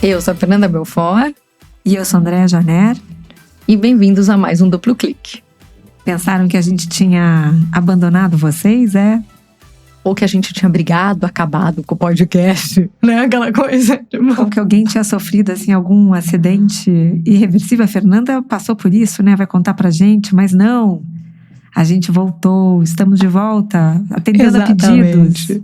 Eu sou a Fernanda Belfort. E eu sou a Andréa Janer. E bem-vindos a mais um Duplo Clique. Pensaram que a gente tinha abandonado vocês, é? Ou que a gente tinha brigado, acabado com o podcast, né? Aquela coisa. Ou que alguém tinha sofrido, assim, algum acidente irreversível. A Fernanda passou por isso, né? Vai contar pra gente, mas não. A gente voltou, estamos de volta, atendendo a pedidos.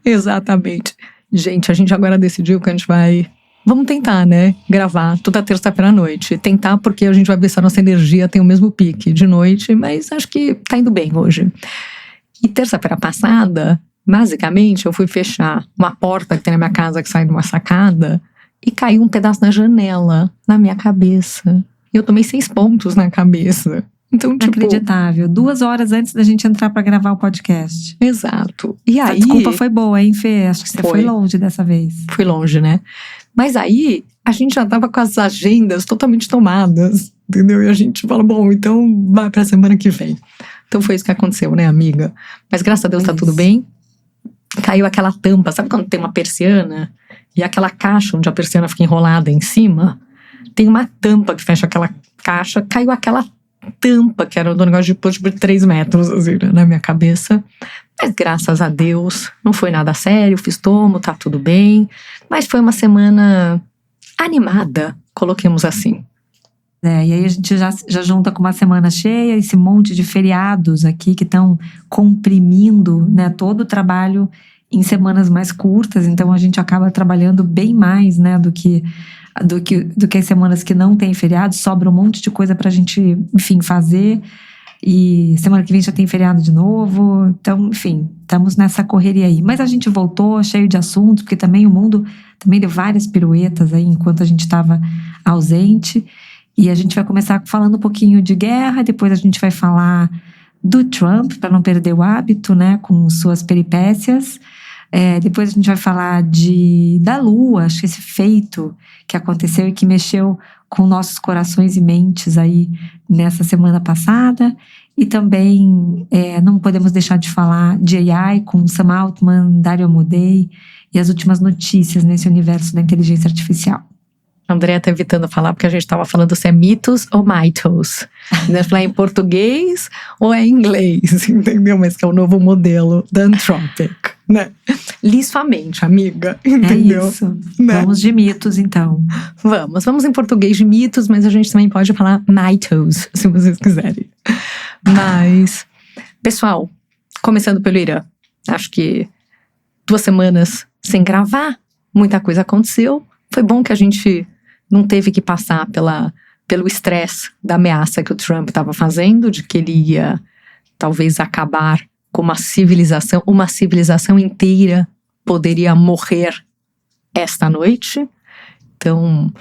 Exatamente. Gente, a gente agora decidiu que a gente vai... Vamos tentar, né? Gravar toda terça-feira à noite. Tentar porque a gente vai ver se a nossa energia tem o mesmo pique de noite, mas acho que tá indo bem hoje. E terça-feira passada, basicamente, eu fui fechar uma porta que tem na minha casa que sai de uma sacada e caiu um pedaço da janela na minha cabeça. E eu tomei 6 pontos na cabeça. Então, tipo... Inacreditável. 2 horas antes da gente entrar pra gravar o podcast. Exato. E aí... A desculpa foi boa, hein, Fê? Acho que você foi longe dessa vez. Fui longe, né? Mas aí, a gente já tava com as agendas totalmente tomadas, entendeu? E a gente fala, bom, então vai pra semana que vem. Então foi isso que aconteceu, né, amiga? Mas graças a Deus tá tudo bem. Caiu aquela tampa, sabe quando tem uma persiana? E aquela caixa onde a persiana fica enrolada em cima? Tem uma tampa que fecha aquela caixa, caiu aquela tampa, que era do negócio de 3 metros, assim, na minha cabeça. Mas graças a Deus, não foi nada sério, fiz tomo, tá tudo bem. Mas foi uma semana animada, coloquemos assim. E aí a gente já junta com uma semana cheia, esse monte de feriados aqui que estão comprimindo, né, todo o trabalho em semanas mais curtas. Então a gente acaba trabalhando bem mais, né, do que as semanas que não tem feriado. Sobra um monte de coisa pra gente, enfim, fazer. E semana que vem já tem feriado de novo. Então, enfim, estamos nessa correria aí. Mas a gente voltou cheio de assuntos, porque também o mundo também deu várias piruetas aí enquanto a gente estava ausente. E a gente vai começar falando um pouquinho de guerra, depois a gente vai falar do Trump, para não perder o hábito, né, com suas peripécias. Depois a gente vai falar da Lua, acho que esse feito que aconteceu e que mexeu com nossos corações e mentes aí nessa semana passada. E também não podemos deixar de falar de AI com Sam Altman, Dario Amodei e as últimas notícias nesse universo da inteligência artificial. A Andréa tá evitando falar porque a gente tava falando se é mitos ou mitos. Né? Falar em português ou é em inglês, entendeu? Mas que é o novo modelo da Anthropic, né? Li sua mente, amiga, entendeu? É isso. Né? Vamos de mitos, então. Vamos em português de mitos, mas a gente também pode falar mitos, se vocês quiserem. Mas, pessoal, começando pelo Irã. Acho que 2 semanas sem gravar, muita coisa aconteceu. Foi bom que a gente não teve que passar pelo estresse da ameaça que o Trump estava fazendo, de que ele ia talvez acabar com uma civilização inteira poderia morrer esta noite. Então,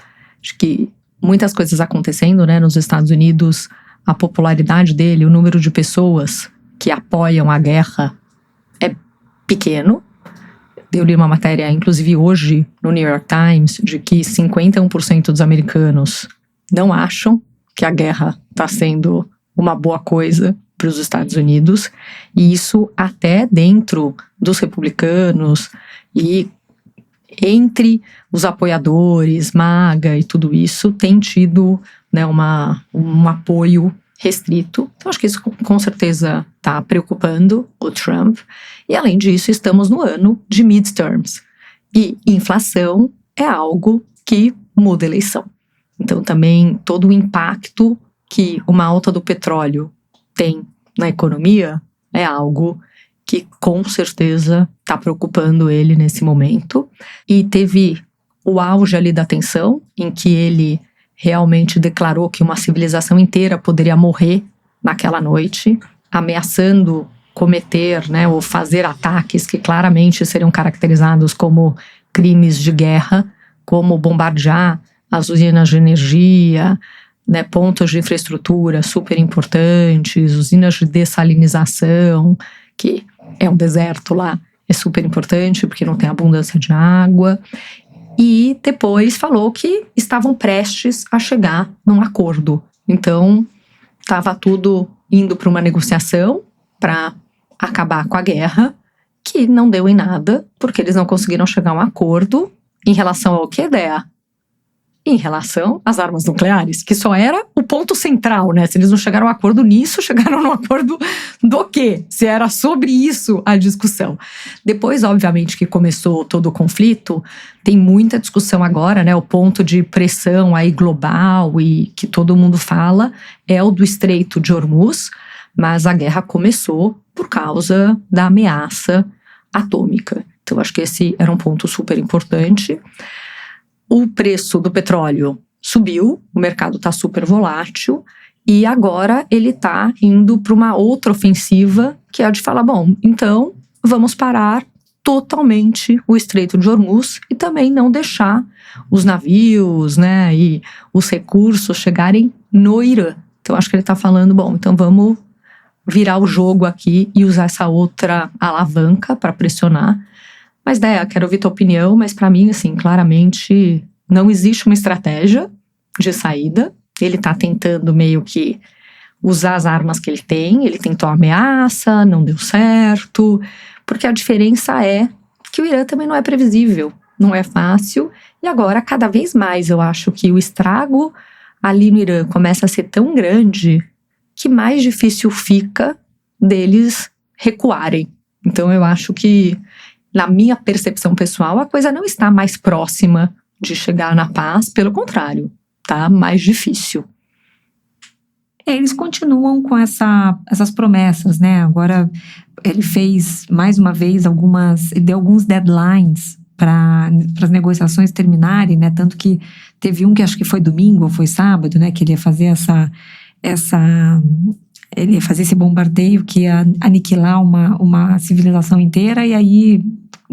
acho que muitas coisas acontecendo, né, nos Estados Unidos. A popularidade dele, o número de pessoas que apoiam a guerra é pequeno. Eu li uma matéria, inclusive hoje, no New York Times, de que 51% dos americanos não acham que a guerra está sendo uma boa coisa para os Estados Unidos. E isso até dentro dos republicanos e entre os apoiadores, MAGA e tudo isso, tem tido, né, um apoio restrito. Então acho que isso com certeza está preocupando o Trump. E além disso, estamos no ano de midterms. E inflação é algo que muda a eleição. Então também todo o impacto que uma alta do petróleo tem na economia é algo que com certeza está preocupando ele nesse momento. E teve o auge ali da tensão, em que ele realmente declarou que uma civilização inteira poderia morrer naquela noite, ameaçando cometer, né, ou fazer ataques que claramente seriam caracterizados como crimes de guerra, como bombardear as usinas de energia, né, pontos de infraestrutura super importantes, usinas de dessalinização, que é um deserto lá, é super importante porque não tem abundância de água. E depois falou que estavam prestes a chegar num acordo. Então, estava tudo indo para uma negociação para acabar com a guerra, que não deu em nada, porque eles não conseguiram chegar a um acordo Em relação ao que, Dea? Em relação às armas nucleares, que só era o ponto central, né? Se eles não chegaram a um acordo nisso, chegaram no acordo do quê? Se era sobre isso a discussão. Depois, obviamente, que começou todo o conflito, tem muita discussão agora, né? O ponto de pressão aí global e que todo mundo fala é o do Estreito de Hormuz, mas a guerra começou por causa da ameaça atômica. Então, acho que esse era um ponto super importante. O preço do petróleo subiu, o mercado está super volátil e agora ele está indo para uma outra ofensiva, que é a de falar, bom, então vamos parar totalmente o Estreito de Hormuz e também não deixar os navios, né, e os recursos chegarem no Irã. Então acho que ele está falando, bom, então vamos virar o jogo aqui e usar essa outra alavanca para pressionar. Mas, Dea, quero ouvir tua opinião, mas para mim, assim, claramente não existe uma estratégia de saída. Ele tá tentando meio que usar as armas que ele tem. Ele tentou ameaça, não deu certo. Porque a diferença é que o Irã também não é previsível, não é fácil. E agora, cada vez mais, eu acho que o estrago ali no Irã começa a ser tão grande que mais difícil fica deles recuarem. Então, eu acho que, na minha percepção pessoal, a coisa não está mais próxima de chegar na paz, pelo contrário, tá mais difícil. Eles continuam com essas promessas, né? Agora, ele fez, mais uma vez, ele deu alguns deadlines para as negociações terminarem, né? Tanto que teve um que acho que foi domingo ou foi sábado, né? Que ele ia fazer ele ia fazer esse bombardeio que ia aniquilar uma civilização inteira, e aí,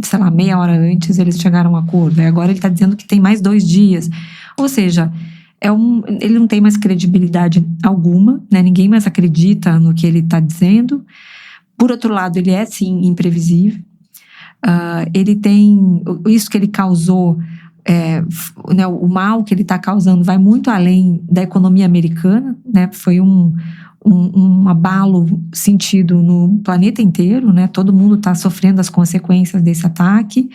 sei lá, meia hora antes eles chegaram a um acordo. E agora ele está dizendo que tem mais 2 dias. Ou seja, ele não tem mais credibilidade alguma, né? Ninguém mais acredita no que ele está dizendo. Por outro lado, ele é, sim, imprevisível. Ele tem... Isso que ele causou, né, o mal que ele está causando vai muito além da economia americana, né? Foi um abalo sentido no planeta inteiro, né? Todo mundo está sofrendo as consequências desse ataque.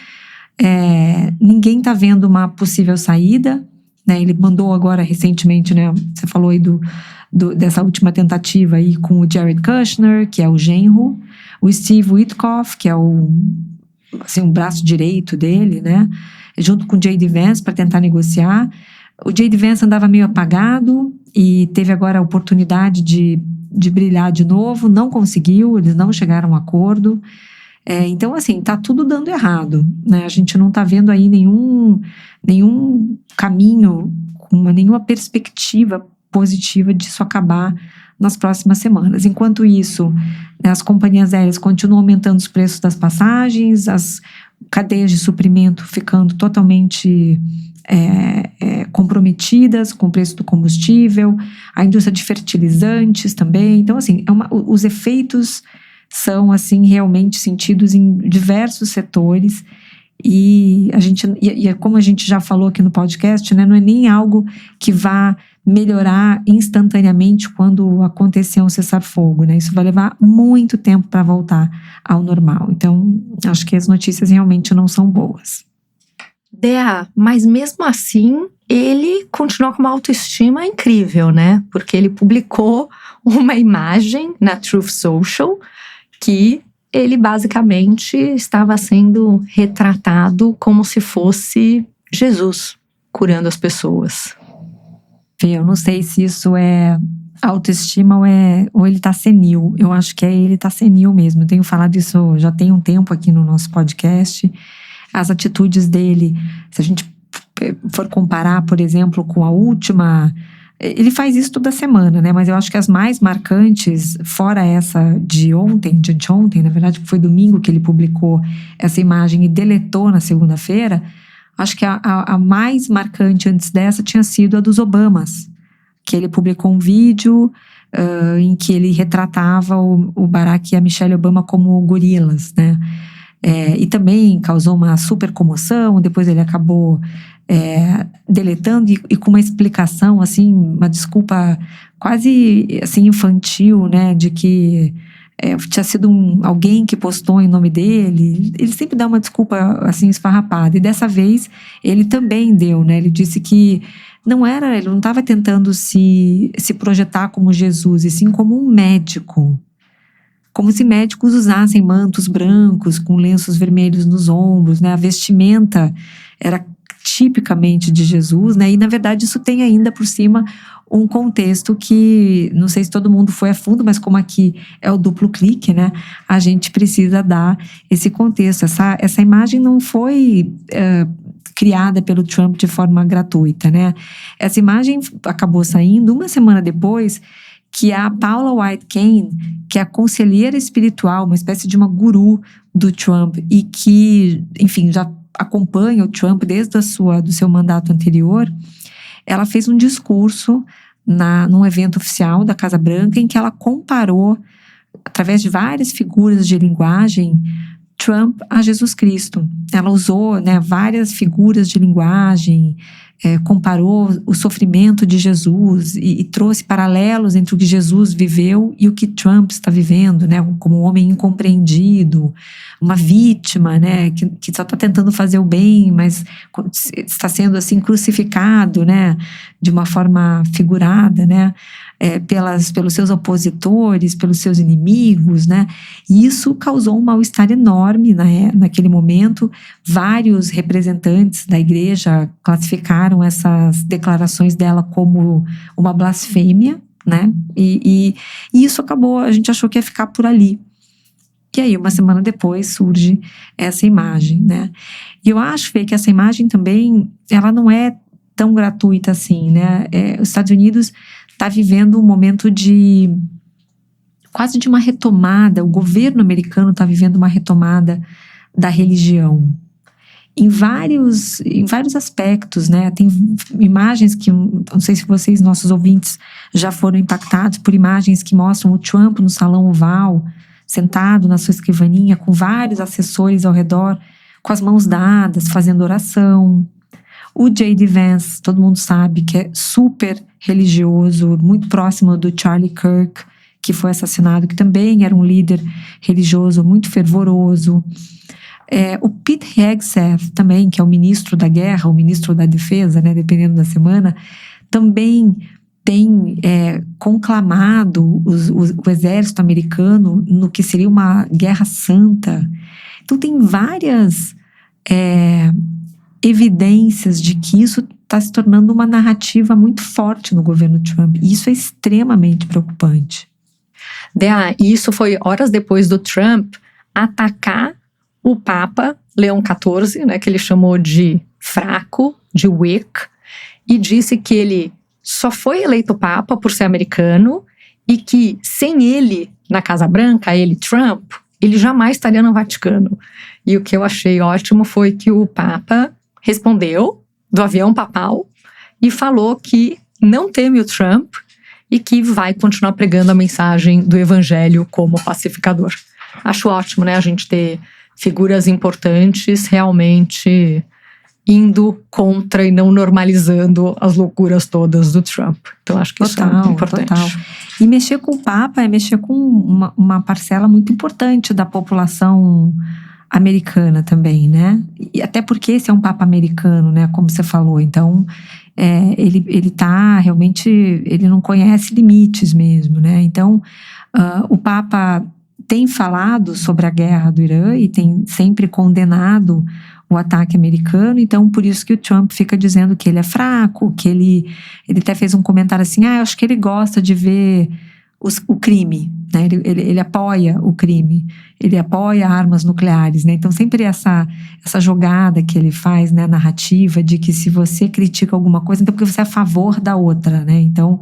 Ninguém está vendo uma possível saída, né? Ele mandou agora recentemente, né? Você falou aí dessa última tentativa aí com o Jared Kushner, que é o genro, o Steve Witkoff, que é o braço direito dele, né? Junto com o J.D. Vance para tentar negociar. O J.D. Vance andava meio apagado e teve agora a oportunidade de brilhar de novo, não conseguiu, eles não chegaram a um acordo. Então, assim, tá tudo dando errado, né? A gente não tá vendo aí nenhum caminho, nenhuma perspectiva positiva disso acabar nas próximas semanas. Enquanto isso, né, as companhias aéreas continuam aumentando os preços das passagens, as cadeias de suprimento ficando totalmente comprometidas com o preço do combustível, a indústria de fertilizantes também. Então, assim, os efeitos são, assim, realmente sentidos em diversos setores, e como a gente já falou aqui no podcast, né, não é nem algo que vá melhorar instantaneamente quando acontecer um cessar-fogo, né? Isso vai levar muito tempo para voltar ao normal. Então, acho que as notícias realmente não são boas. Dea, mas mesmo assim, ele continua com uma autoestima incrível, né? Porque ele publicou uma imagem na Truth Social que ele basicamente estava sendo retratado como se fosse Jesus curando as pessoas. Eu não sei se isso é autoestima ou ele tá senil. Eu acho que ele tá senil mesmo. Eu tenho falado isso já tem um tempo aqui no nosso podcast. As atitudes dele, se a gente for comparar, por exemplo, com a última... Ele faz isso toda semana, né? Mas eu acho que as mais marcantes, fora essa de ontem, na verdade foi domingo que ele publicou essa imagem e deletou na segunda-feira, acho que a mais marcante antes dessa tinha sido a dos Obamas, que ele publicou um vídeo em que ele retratava o Barack e a Michelle Obama como gorilas, né? E também causou uma super comoção. Depois ele acabou deletando e com uma explicação, assim, uma desculpa quase assim, infantil, né? De que tinha sido alguém que postou em nome dele. Ele sempre dá uma desculpa assim esfarrapada. E dessa vez ele também deu, né? Ele disse que ele não estava tentando se projetar como Jesus, e sim como um médico. Como se médicos usassem mantos brancos com lenços vermelhos nos ombros, né? A vestimenta era tipicamente de Jesus, né? E na verdade isso tem ainda por cima um contexto que, não sei se todo mundo foi a fundo, mas como aqui é o duplo clique, né? A gente precisa dar esse contexto. Essa imagem não foi criada pelo Trump de forma gratuita, né? Essa imagem acabou saindo uma semana depois que a Paula White Cain, que é a conselheira espiritual, uma espécie de uma guru do Trump e que, enfim, já acompanha o Trump desde do seu mandato anterior, ela fez um discurso num evento oficial da Casa Branca em que ela comparou, através de várias figuras de linguagem, Trump a Jesus Cristo. Ela usou, né, várias figuras de linguagem, comparou o sofrimento de Jesus e trouxe paralelos entre o que Jesus viveu e o que Trump está vivendo, né, como um homem incompreendido, uma vítima, né, que só está tentando fazer o bem, mas está sendo assim crucificado, né, de uma forma figurada, né, pelos seus opositores, pelos seus inimigos, né? E isso causou um mal-estar enorme naquele momento. Vários representantes da igreja classificaram essas declarações dela como uma blasfêmia, né? E isso acabou, a gente achou que ia ficar por ali. E aí, uma semana depois, surge essa imagem, né? E eu acho, Fê, que essa imagem também, ela não é tão gratuita assim, né? Os Estados Unidos está vivendo um momento quase de uma retomada. O governo americano está vivendo uma retomada da religião em vários aspectos, né? Tem imagens que, não sei se vocês, nossos ouvintes, já foram impactados por imagens que mostram o Trump no salão oval, sentado na sua escrivaninha, com vários assessores ao redor, com as mãos dadas, fazendo oração. O J.D. Vance, todo mundo sabe que é super religioso, muito próximo do Charlie Kirk, que foi assassinado, que também era um líder religioso muito fervoroso. O Pete Hegseth também, que é o ministro da guerra, o ministro da defesa, né, dependendo da semana, também tem conclamado o exército americano no que seria uma guerra santa. Então tem várias evidências de que isso está se tornando uma narrativa muito forte no governo Trump. E isso é extremamente preocupante. E isso foi horas depois do Trump atacar o Papa Leão XIV, né, que ele chamou de fraco, de weak, e disse que ele só foi eleito Papa por ser americano e que sem ele na Casa Branca, ele, Trump, ele jamais estaria no Vaticano. E o que eu achei ótimo foi que o Papa respondeu do avião papal e falou que não teme o Trump e que vai continuar pregando a mensagem do evangelho como pacificador. Acho ótimo, né, a gente ter figuras importantes realmente indo contra e não normalizando as loucuras todas do Trump. Então acho que isso é importante. Total. E mexer com o Papa é mexer com uma parcela muito importante da população americana também, né? E até porque esse é um Papa americano, né? Como você falou. Então, ele tá realmente, ele não conhece limites mesmo, né? Então, o Papa tem falado sobre a guerra do Irã e tem sempre condenado o ataque americano. Então, por isso que o Trump fica dizendo que ele é fraco, que ele até fez um comentário assim, eu acho que ele gosta de ver o crime, né? Ele apoia o crime, ele apoia armas nucleares, né? Então sempre essa jogada que ele faz, né, narrativa de que se você critica alguma coisa, então porque você é a favor da outra, né? Então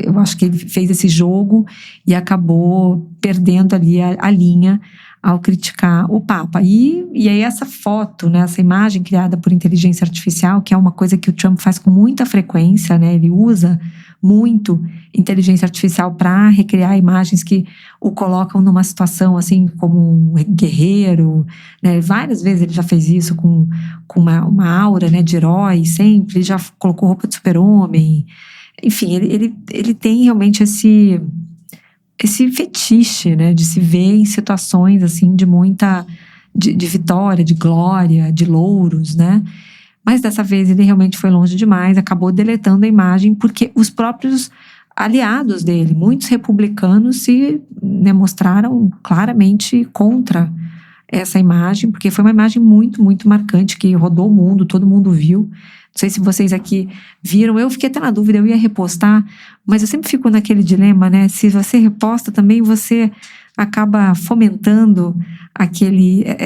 eu acho que ele fez esse jogo e acabou perdendo ali a linha ao criticar o Papa. E aí essa foto, né, essa imagem criada por inteligência artificial, que é uma coisa que o Trump faz com muita frequência, né? Ele usa muito inteligência artificial para recriar imagens que o colocam numa situação assim como um guerreiro, né? Várias vezes ele já fez isso com uma aura, né, de herói, sempre. Ele já colocou roupa de super-homem. Enfim, ele tem realmente esse fetiche, né, de se ver em situações assim de muita de vitória, de glória, de louros, né? Mas dessa vez ele realmente foi longe demais, acabou deletando a imagem porque os próprios aliados dele, muitos republicanos, se, né, mostraram claramente contra essa imagem, porque foi uma imagem muito, muito marcante que rodou o mundo, todo mundo viu. Não sei se vocês aqui viram, eu fiquei até na dúvida, eu ia repostar, mas eu sempre fico naquele dilema, né? Se você reposta também, você acaba fomentando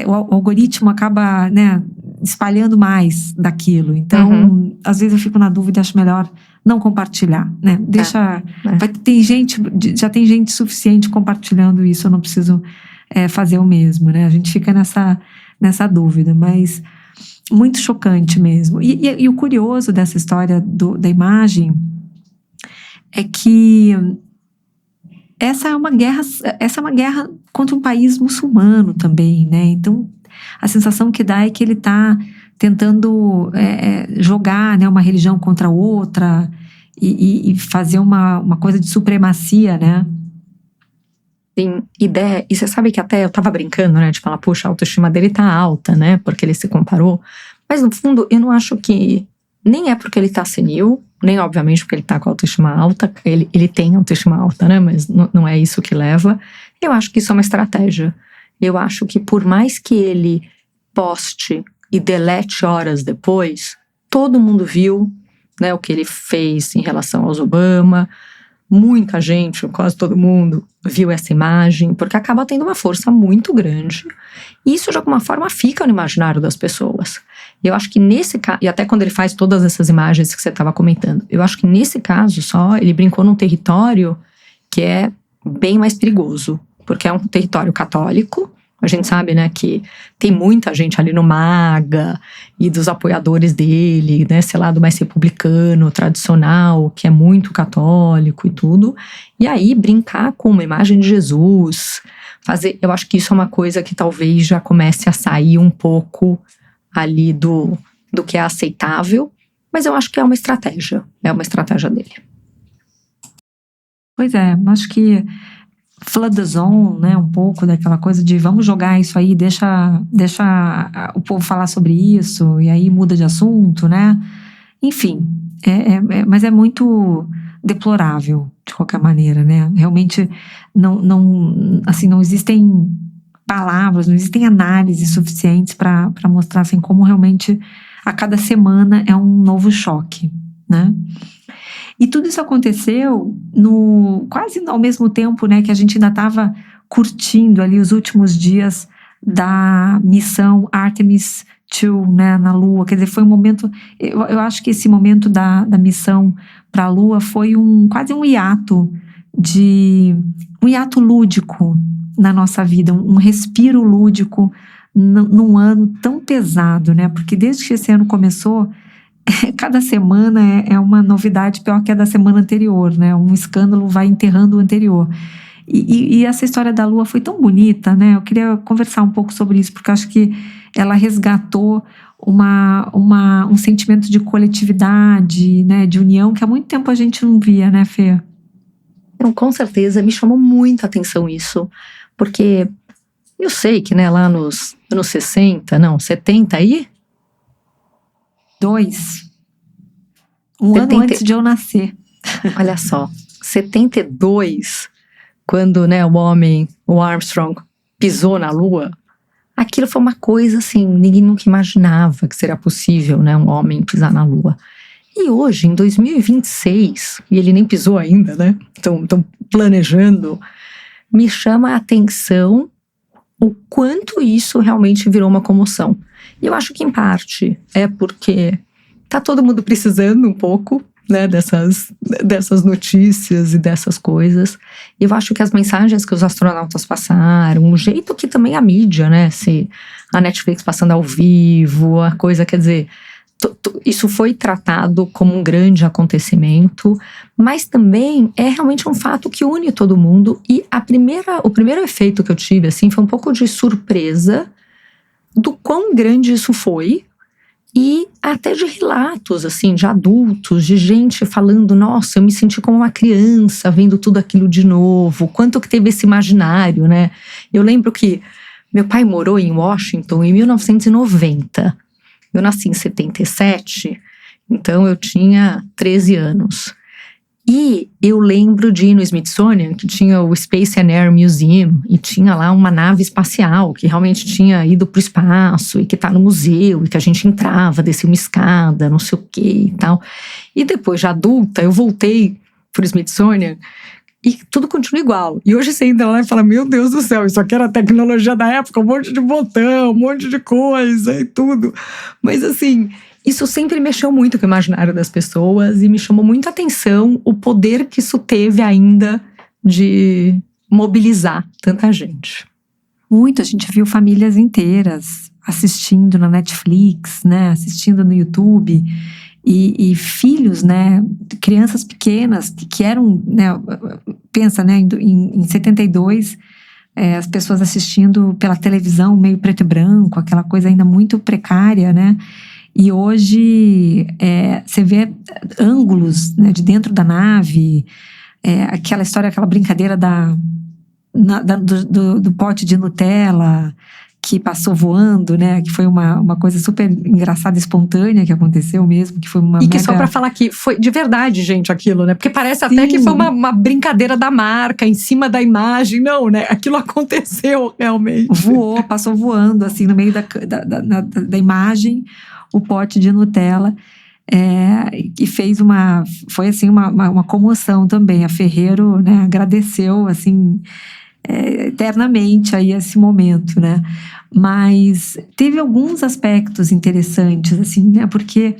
o algoritmo acaba, né, espalhando mais daquilo. Então, às vezes eu fico na dúvida, acho melhor não compartilhar, né? Deixa, já tem gente suficiente compartilhando isso, eu não preciso fazer o mesmo, né? A gente fica nessa dúvida, mas muito chocante mesmo. E o curioso dessa história da imagem é que essa é uma guerra contra um país muçulmano também, né? Então, a sensação que dá é que ele está tentando jogar, né, uma religião contra outra e fazer uma coisa de supremacia, né? Tem ideia, e você sabe que até eu tava brincando, né, de falar, poxa, a autoestima dele tá alta, né, porque ele se comparou, mas no fundo eu não acho que, nem é porque ele tá senil, nem obviamente porque ele tá com a autoestima alta, ele tem autoestima alta, né, mas não é isso que leva. Eu acho que isso é uma estratégia. Eu acho que por mais que ele poste e delete horas depois, todo mundo viu, né, o que ele fez em relação aos Obama. Muita gente, quase todo mundo, viu essa imagem, porque acaba tendo uma força muito grande. E isso, de alguma forma, fica no imaginário das pessoas. Eu acho que nesse caso, e até quando ele faz todas essas imagens que você estava comentando, eu acho que nesse caso só, ele brincou num território que é bem mais perigoso, porque é um território católico. A gente sabe, né, que tem muita gente ali no MAGA e dos apoiadores dele, né, esse lado mais republicano, tradicional, que é muito católico e tudo. E aí, brincar com uma imagem de Jesus, eu acho que isso é uma coisa que talvez já comece a sair um pouco ali do que é aceitável, mas eu acho que é uma estratégia dele. Pois é, acho que flood the zone, né, um pouco daquela coisa de vamos jogar isso aí, deixa o povo falar sobre isso, e aí muda de assunto, né? Enfim, mas é muito deplorável, de qualquer maneira, né? Realmente não existem palavras, não existem análises suficientes para mostrar assim, como realmente a cada semana é um novo choque, né? E tudo isso aconteceu quase ao mesmo tempo, né, que a gente ainda estava curtindo ali os últimos dias da missão Artemis II, né, na Lua. Quer dizer, foi um momento, eu acho que esse momento da missão para a Lua foi quase um hiato lúdico na nossa vida, um respiro lúdico num ano tão pesado, né, porque desde que esse ano começou, cada semana é uma novidade pior que a da semana anterior, né? Um escândalo vai enterrando o anterior. E essa história da Lua foi tão bonita, né? Eu queria conversar um pouco sobre isso, porque acho que ela resgatou um sentimento de coletividade, né? De união, que há muito tempo a gente não via, né, Fê? Então, com certeza, me chamou muita atenção isso, porque eu sei que, né, lá nos anos 70 aí, ano antes de eu nascer. Olha só, 72, quando, né, o Armstrong pisou na Lua, aquilo foi uma coisa assim, ninguém nunca imaginava que seria possível, né, um homem pisar na Lua. E hoje, em 2026, e ele nem pisou ainda, né, estão planejando, me chama a atenção o quanto isso realmente virou uma comoção. E eu acho que, em parte, é porque tá todo mundo precisando um pouco, né, dessas notícias e dessas coisas. E eu acho que as mensagens que os astronautas passaram, o jeito que também a mídia, né, a Netflix passando ao vivo, a coisa, quer dizer, isso foi tratado como um grande acontecimento, mas também é realmente um fato que une todo mundo. E o primeiro efeito que eu tive, assim, foi um pouco de surpresa do quão grande isso foi E até de relatos, assim, de adultos, de gente falando, nossa, eu me senti como uma criança vendo tudo aquilo de novo. Quanto que teve esse imaginário, né? Eu lembro que meu pai morou em Washington em 1990. Eu nasci em 77, então eu tinha 13 anos. E eu lembro de ir no Smithsonian, que tinha o Space and Air Museum, e tinha lá uma nave espacial que realmente tinha ido para o espaço e que está no museu, e que a gente entrava, descia uma escada, não sei o que e tal. E depois, de adulta, eu voltei para o Smithsonian e tudo continua igual. E hoje você entra lá e fala, meu Deus do céu, isso aqui era a tecnologia da época, um monte de botão, um monte de coisa e tudo. Mas assim, isso sempre mexeu muito com o imaginário das pessoas e me chamou muito a atenção o poder que isso teve ainda de mobilizar tanta gente. Muito, a gente viu famílias inteiras assistindo na Netflix, né, assistindo no YouTube, e filhos, né, crianças pequenas que eram, né, pensa, né, em 72, as pessoas assistindo pela televisão meio preto e branco, aquela coisa ainda muito precária, né. E hoje você vê ângulos, né, de dentro da nave, aquela história, aquela brincadeira do pote de Nutella que passou voando, né? Que foi uma coisa super engraçada, espontânea que aconteceu mesmo, que foi uma E que só pra falar que foi de verdade, gente, aquilo, né? Porque parece até que foi uma brincadeira da marca, em cima da imagem. Não, né? Aquilo aconteceu realmente. Voou, passou voando, assim, no meio da imagem, o pote de Nutella. E foi assim uma comoção também. A Ferrero, né, agradeceu assim eternamente aí esse momento, né? Mas teve alguns aspectos interessantes, assim, né? Porque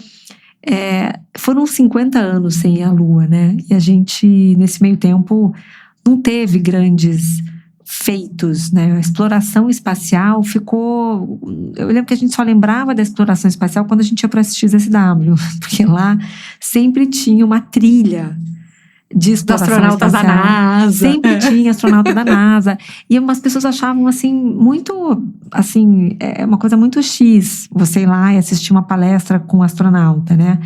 foram 50 anos sem a Lua, né? E a gente, nesse meio tempo, não teve grandes feitos, né? A exploração espacial ficou... Eu lembro que a gente só lembrava da exploração espacial quando a gente ia para a XSW, porque lá sempre tinha uma trilha de exploração astronautas espacial. Da NASA. Sempre tinha astronauta da NASA. E umas pessoas achavam, assim, muito... Assim, uma coisa muito X, você ir lá e assistir uma palestra com um astronauta, né?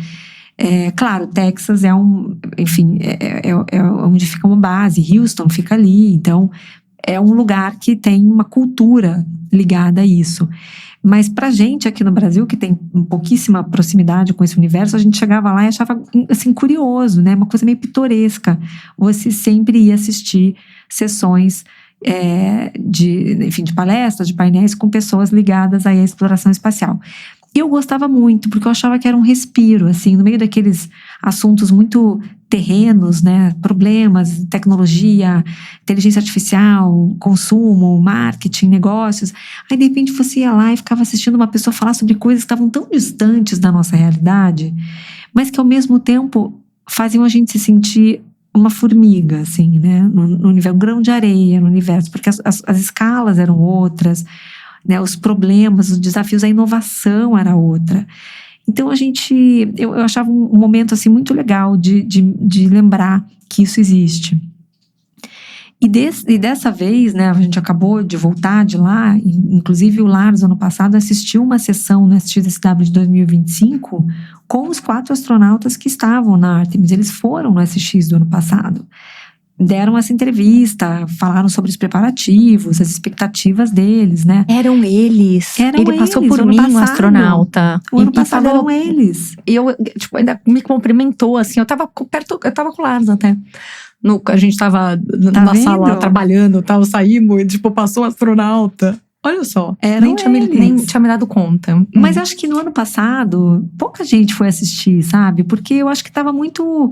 Claro, Texas enfim, é onde fica uma base. Houston fica ali, então... É um lugar que tem uma cultura ligada a isso. Mas pra gente aqui no Brasil, que tem pouquíssima proximidade com esse universo, a gente chegava lá e achava, assim, curioso, né? Uma coisa meio pitoresca. Você sempre ia assistir sessões de palestras, de painéis com pessoas ligadas aí à exploração espacial. E eu gostava muito, porque eu achava que era um respiro, assim, no meio daqueles assuntos muito terrenos, né, problemas, tecnologia, inteligência artificial, consumo, marketing, negócios. Aí, de repente, você ia lá e ficava assistindo uma pessoa falar sobre coisas que estavam tão distantes da nossa realidade, mas que, ao mesmo tempo, faziam a gente se sentir uma formiga, assim, né, no universo, um grão de areia no universo, porque as escalas eram outras, né, os problemas, os desafios, a inovação era outra. Então eu achava um momento assim muito legal de lembrar que isso existe. E dessa vez, né, a gente acabou de voltar de lá, inclusive o Lars, ano passado, assistiu uma sessão na SXSW de 2025 com os 4 astronautas que estavam na Artemis. Eles foram no SX do ano passado. Deram essa entrevista, falaram sobre os preparativos, as expectativas deles, né? Eram eles. Ele passou por mim, um astronauta. O ano passado eram eles. E eu, tipo, ainda me cumprimentou, assim. Eu tava com o Lars até. A gente tava na sala trabalhando, saímos e, tipo, passou um astronauta. Olha só, nem tinha me dado conta. Mas acho que no ano passado, pouca gente foi assistir, sabe? Porque eu acho que tava muito...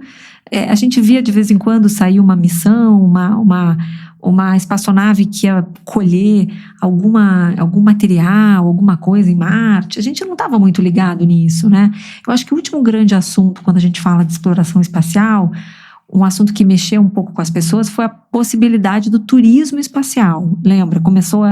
a gente via de vez em quando sair uma missão, uma espaçonave que ia colher algum material, alguma coisa em Marte. A gente não estava muito ligado nisso, né? Eu acho que o último grande assunto, quando a gente fala de exploração espacial, um assunto que mexeu um pouco com as pessoas foi a possibilidade do turismo espacial. Lembra? Começou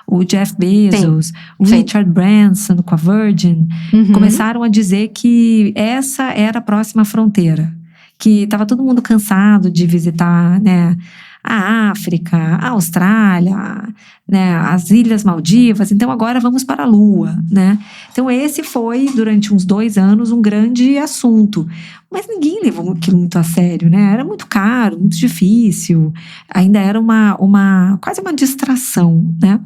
o Jeff Bezos, o Richard Branson com a Virgin. Começaram a dizer que essa era a próxima fronteira. Que estava todo mundo cansado de visitar, né, a África, a Austrália, né, as Ilhas Maldivas, então agora vamos para a Lua, né? Então esse foi, durante uns 2 anos, um grande assunto. Mas ninguém levou aquilo muito a sério, né? Era muito caro, muito difícil, ainda era quase uma distração, né?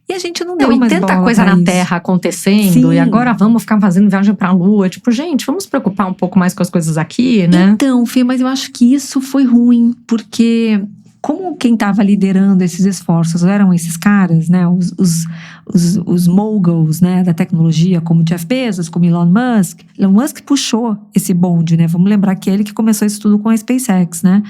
E a gente não deu mais bola pra isso. E tanta coisa na Terra acontecendo, Sim. E agora vamos ficar fazendo viagem pra Lua. Tipo, gente, vamos se preocupar um pouco mais com as coisas aqui, né? Então, Fê, mas eu acho que isso foi ruim, porque como quem estava liderando esses esforços eram esses caras, né? Os moguls, né, da tecnologia, como Jeff Bezos, como Elon Musk. Elon Musk puxou esse bonde, né? Vamos lembrar que ele que começou isso tudo com a SpaceX, né?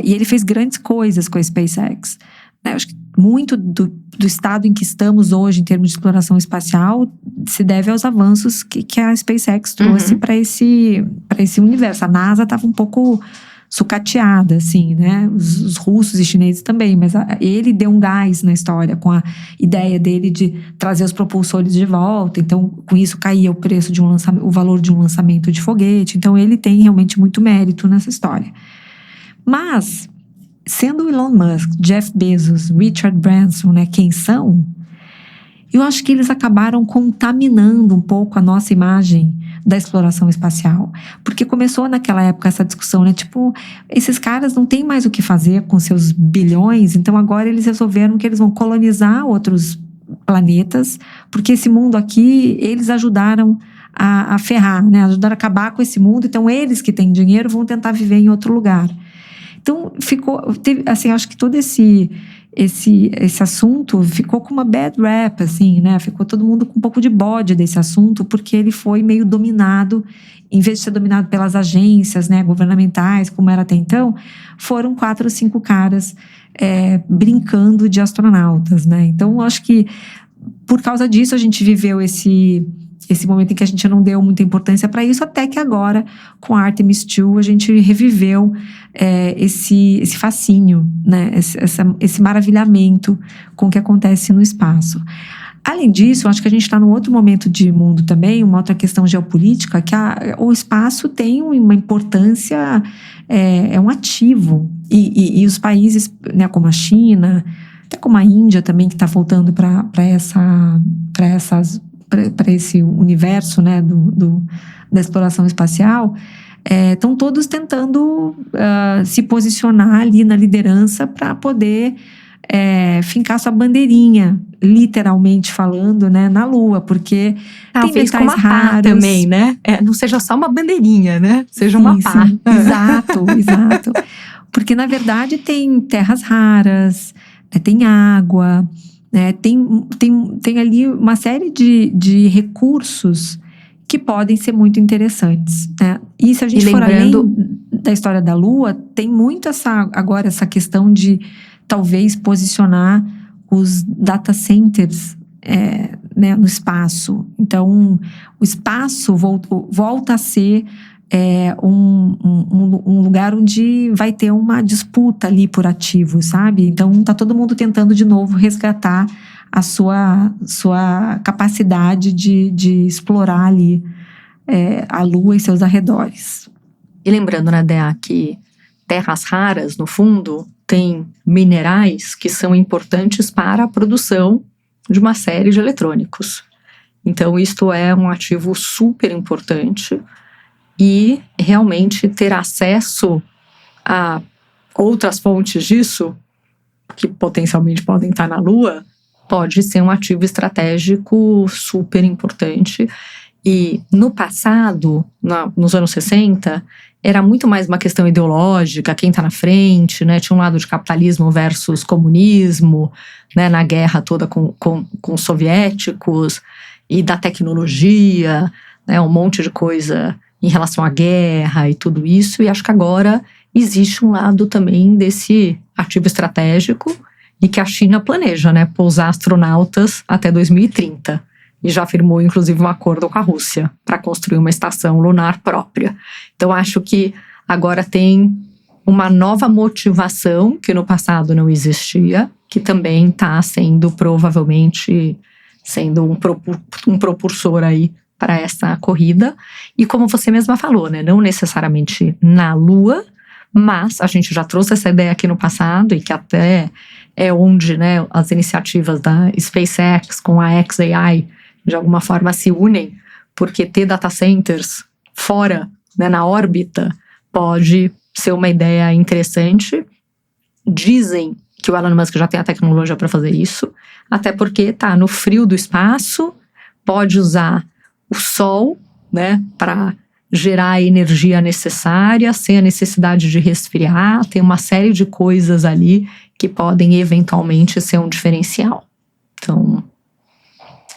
E ele fez grandes coisas com a SpaceX. Acho que muito do estado em que estamos hoje, em termos de exploração espacial, se deve aos avanços que a SpaceX trouxe para esse universo. A NASA estava um pouco sucateada, assim, né? Os russos e chineses também, mas ele deu um gás na história com a ideia dele de trazer os propulsores de volta. Então, com isso caía o preço de o valor de um lançamento de foguete. Então, ele tem realmente muito mérito nessa história. Mas, sendo Elon Musk, Jeff Bezos, Richard Branson, né, quem são, eu acho que eles acabaram contaminando um pouco a nossa imagem da exploração espacial. Porque começou naquela época essa discussão, né? Tipo, esses caras não têm mais o que fazer com seus bilhões, então agora eles resolveram que eles vão colonizar outros planetas, porque esse mundo aqui, eles ajudaram a ferrar, né? Ajudaram a acabar com esse mundo, então eles que têm dinheiro vão tentar viver em outro lugar. Então, assim, acho que todo esse assunto ficou com uma bad rap, assim, né? Ficou todo mundo com um pouco de bode desse assunto, porque ele foi meio dominado, em vez de ser dominado pelas agências, né, governamentais, como era até então, foram 4 ou 5 caras brincando de astronautas, né? Então, acho que por causa disso a gente viveu esse momento em que a gente não deu muita importância para isso, até que agora, com a Artemis II, a gente reviveu esse fascínio, né? Esse maravilhamento com o que acontece no espaço. Além disso, eu acho que a gente está num outro momento de mundo também, uma outra questão geopolítica, que o espaço tem uma importância, é um ativo. E os países, né, como a China, até como a Índia também, que está voltando para esse universo, né, da exploração espacial, estão todos tentando se posicionar ali na liderança para poder fincar sua bandeirinha, literalmente falando, né, na Lua, porque tem metais raros também, né? Não seja só uma bandeirinha, né? Seja uma pá. Sim. Exato. Porque, na verdade, tem terras raras, né, tem água, tem ali uma série de recursos que podem ser muito interessantes, né? E se a gente for além da história da Lua, tem muito agora essa questão de talvez posicionar os data centers né, no espaço. Então, o espaço volta a ser um lugar onde vai ter uma disputa ali por ativos, sabe? Então, tá todo mundo tentando de novo resgatar a sua capacidade de explorar ali a Lua e seus arredores. E lembrando, né, Dea, que terras raras, no fundo, tem minerais que são importantes para a produção de uma série de eletrônicos. Então, isto é um ativo super importante. E realmente ter acesso a outras fontes disso, que potencialmente podem estar na Lua, pode ser um ativo estratégico super importante. E no passado, nos anos 60, era muito mais uma questão ideológica, quem está na frente, né? Tinha um lado de capitalismo versus comunismo, né? Na guerra toda com os soviéticos, e da tecnologia, né? Um monte de coisa em relação à guerra e tudo isso, e acho que agora existe um lado também desse ativo estratégico e que a China planeja, né, pousar astronautas até 2030. E já firmou, inclusive, um acordo com a Rússia para construir uma estação lunar própria. Então, acho que agora tem uma nova motivação que no passado não existia, que também está sendo, provavelmente, um propulsor aí para essa corrida. E como você mesma falou, né, não necessariamente na Lua, Mas a gente já trouxe essa ideia aqui no passado e que até é onde, né, as iniciativas da SpaceX com a xAI de alguma forma se unem, porque ter data centers fora, né, na órbita, pode ser uma ideia interessante. Dizem que o Elon Musk já tem a tecnologia para fazer isso, até porque tá no frio do espaço, pode usar o sol, né, para gerar a energia necessária, sem a necessidade de resfriar. Tem uma série de coisas ali que podem eventualmente ser um diferencial. Então,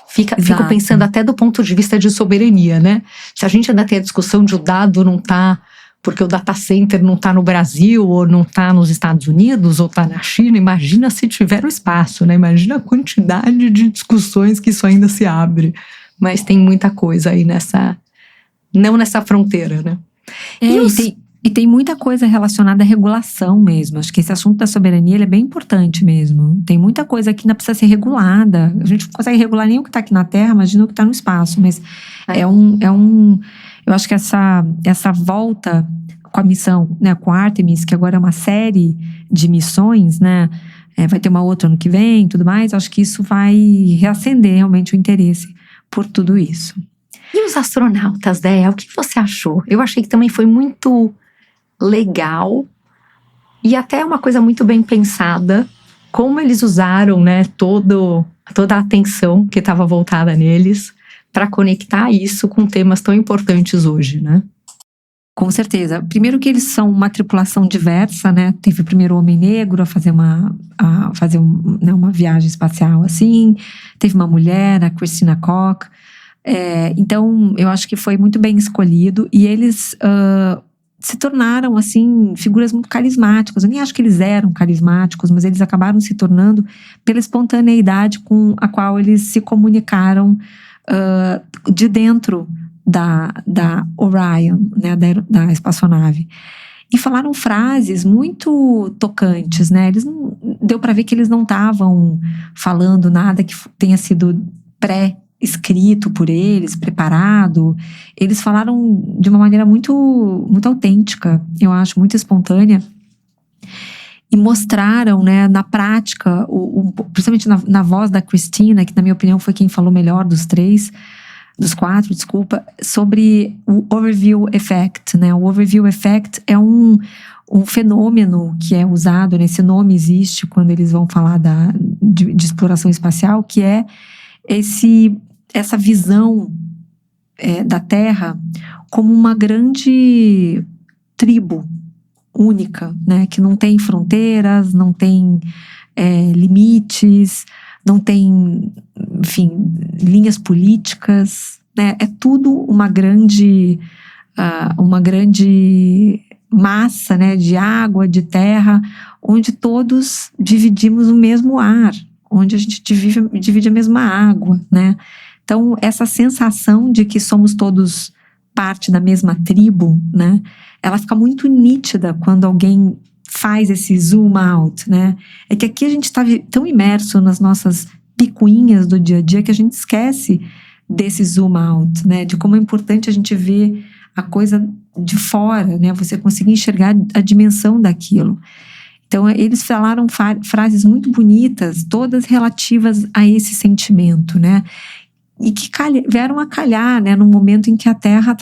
fico pensando até do ponto de vista de soberania, né? Se a gente ainda tem a discussão de o dado não tá, porque o data center não tá no Brasil, ou não tá nos Estados Unidos, ou tá na China, imagina se tiver o espaço, né? Imagina a quantidade de discussões que isso ainda se abre. Mas tem muita coisa aí não nessa fronteira, né? E tem muita coisa relacionada à regulação mesmo. Acho que esse assunto da soberania ele é bem importante mesmo. Tem muita coisa que ainda precisa ser regulada. A gente não consegue regular nem o que está aqui na Terra, imagina o que está no espaço. Mas eu acho que essa volta com a missão, né, com a Artemis, que agora é uma série de missões, né? Vai ter uma outra ano que vem e tudo mais. Acho que isso vai reacender realmente o interesse por tudo isso. E os astronautas, Déia, o que você achou? Eu achei que também foi muito legal e até uma coisa muito bem pensada, como eles usaram, né, toda a atenção que estava voltada neles para conectar isso com temas tão importantes hoje, né? Com certeza. Primeiro que eles são uma tripulação diversa, né? Teve o primeiro homem negro a fazer uma viagem espacial assim. Teve uma mulher, a Christina Koch. Então, eu acho que foi muito bem escolhido. E eles se tornaram, assim, figuras muito carismáticas. Eu nem acho que eles eram carismáticos, mas eles acabaram se tornando pela espontaneidade com a qual eles se comunicaram de dentro da Orion, né, da espaçonave. E falaram frases muito tocantes, né? Deu para ver que eles não estavam falando nada que tenha sido pré-escrito por eles, preparado. Eles falaram de uma maneira muito, muito autêntica, eu acho, muito espontânea. E mostraram, né, na prática, principalmente na voz da Christina, que na minha opinião foi quem falou melhor dos quatro, sobre o Overview Effect, né? O Overview Effect é um fenômeno que é usado, né? Esse nome existe quando eles vão falar de exploração espacial, que é essa visão da Terra como uma grande tribo única, né? Que não tem fronteiras, não tem limites, não tem, enfim, linhas políticas, né? É tudo uma grande massa, né, de água, de terra, onde todos dividimos o mesmo ar, onde a gente divide a mesma água, né? Então, essa sensação de que somos todos parte da mesma tribo, né? Ela fica muito nítida quando alguém faz esse zoom out, né? É que aqui a gente está tão imerso nas nossas picuinhas do dia a dia que a gente esquece desse zoom out, né? De como é importante a gente ver a coisa de fora, né? Você conseguir enxergar a dimensão daquilo. Então, eles falaram frases muito bonitas, todas relativas a esse sentimento, né? E que vieram a calhar, né? Num momento em que a Terra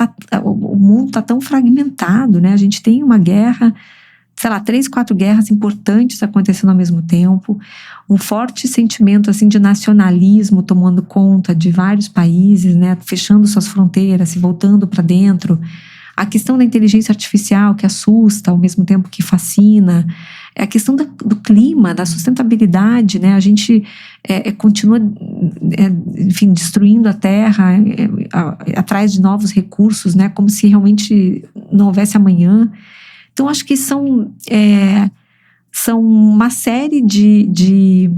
o mundo está tão fragmentado, né? A gente tem uma guerra, sei lá, 3, 4 guerras importantes acontecendo ao mesmo tempo, um forte sentimento, assim, de nacionalismo tomando conta de vários países, né? Fechando suas fronteiras, se voltando para dentro. A questão da inteligência artificial que assusta ao mesmo tempo que fascina. A questão do clima, da sustentabilidade, né? A gente continua, enfim, destruindo a terra atrás de novos recursos, né? Como se realmente não houvesse amanhã. Então, acho que são uma série de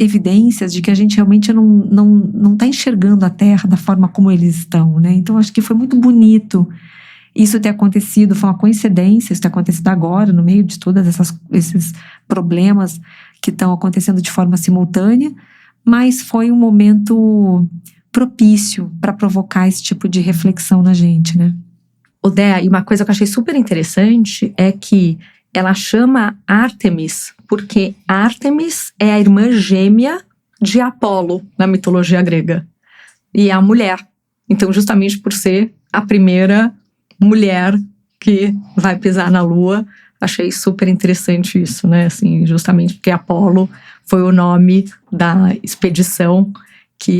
evidências de que a gente realmente não está enxergando a Terra da forma como eles estão, né? Então, acho que foi muito bonito isso ter acontecido, foi uma coincidência isso ter acontecido agora, no meio de todos esses problemas que estão acontecendo de forma simultânea, mas foi um momento propício para provocar esse tipo de reflexão na gente, né? Dea, e uma coisa que eu achei super interessante é que ela chama Ártemis porque Ártemis é a irmã gêmea de Apolo na mitologia grega. E é a mulher. Então, justamente por ser a primeira mulher que vai pisar na Lua, achei super interessante isso, né? Assim, justamente porque Apolo foi o nome da expedição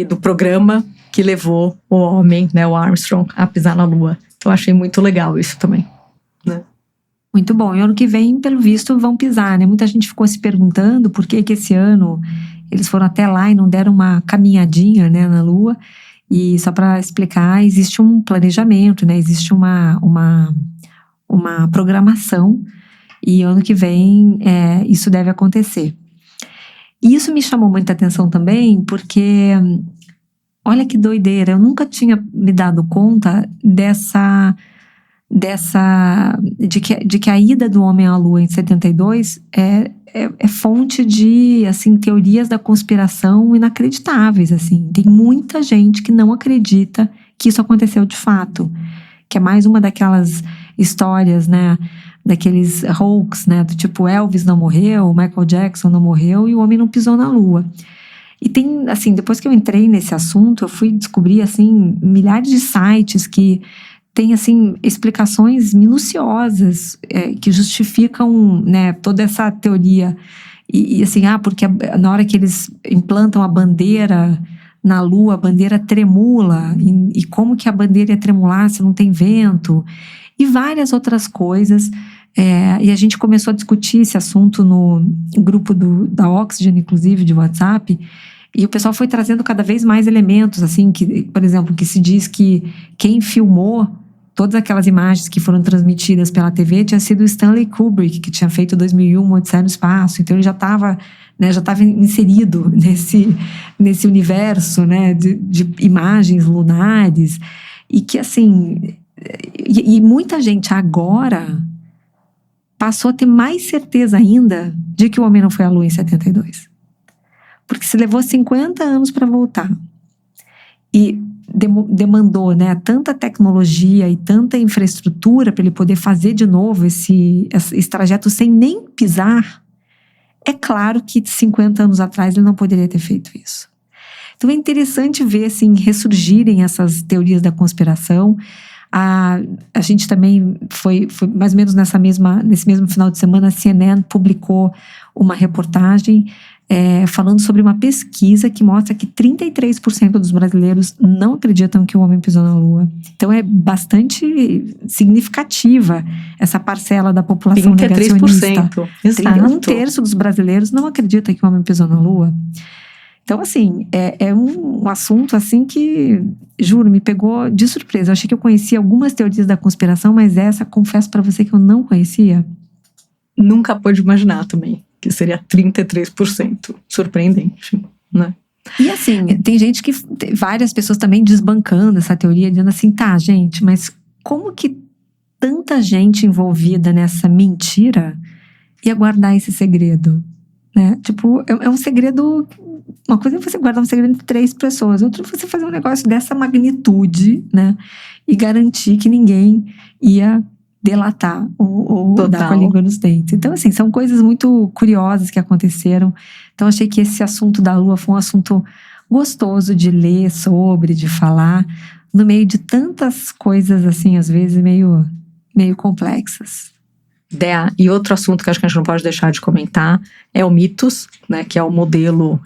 do programa que levou o homem, né, o Armstrong, a pisar na Lua. Então, achei muito legal isso também, né? Muito bom. E ano que vem, pelo visto, vão pisar, né? Muita gente ficou se perguntando por que esse ano eles foram até lá e não deram uma caminhadinha, né, na Lua. E só para explicar, existe um planejamento, né? Existe uma programação e ano que vem isso deve acontecer. E isso me chamou muita atenção também porque, olha que doideira, eu nunca tinha me dado conta de que a ida do homem à Lua em 72 é fonte de, assim, teorias da conspiração inacreditáveis, assim. Tem muita gente que não acredita que isso aconteceu de fato, que é mais uma daquelas histórias, né, daqueles hoax, né, do tipo Elvis não morreu, Michael Jackson não morreu e o homem não pisou na Lua. E tem, assim, depois que eu entrei nesse assunto, eu fui descobrir, assim, milhares de sites que tem, assim, explicações minuciosas que justificam, né, toda essa teoria. E assim, porque na hora que eles implantam a bandeira na Lua, a bandeira tremula. E como que a bandeira ia tremular se não tem vento? E várias outras coisas. E a gente começou a discutir esse assunto no grupo da Oxygen, inclusive, de WhatsApp. E o pessoal foi trazendo cada vez mais elementos, assim, que, por exemplo, que se diz que quem filmou todas aquelas imagens que foram transmitidas pela TV tinha sido o Stanley Kubrick, que tinha feito 2001, Odisseia no Espaço. Então ele já estava inserido nesse universo, né, de imagens lunares. E que, assim, e muita gente agora passou a ter mais certeza ainda de que o homem não foi à Lua em 72. Porque se levou 50 anos para voltar. E demandou, né, tanta tecnologia e tanta infraestrutura para ele poder fazer de novo esse trajeto sem nem pisar. É claro que 50 anos atrás ele não poderia ter feito isso. Então é interessante ver, assim, ressurgirem essas teorias da conspiração. A gente também foi mais ou menos nesse mesmo final de semana, a CNN publicou uma reportagem falando sobre uma pesquisa que mostra que 33% dos brasileiros não acreditam que o homem pisou na Lua. Então é bastante significativa essa parcela da população 33%, negacionista. exato. 1/3 dos brasileiros não acredita que o homem pisou na Lua. Então, assim, é um assunto, assim, que, juro, me pegou de surpresa. Eu achei que eu conhecia algumas teorias da conspiração, mas essa, confesso pra você que eu não conhecia. Nunca pude imaginar também que seria 33%. Surpreendente, né? E assim, tem gente várias pessoas também desbancando essa teoria, dizendo assim, tá, gente, mas como que tanta gente envolvida nessa mentira ia guardar esse segredo? Né? Tipo, é um segredo. Uma coisa é você guardar um segredo entre 3 pessoas, outra é você fazer um negócio dessa magnitude, né? E garantir que ninguém ia delatar ou dar com a língua nos dentes. Então, assim, são coisas muito curiosas que aconteceram. Então, achei que esse assunto da Lua foi um assunto gostoso de ler sobre, de falar, no meio de tantas coisas, assim, às vezes meio complexas. Dea, e outro assunto que acho que a gente não pode deixar de comentar é o Mythos, né, que é o modelo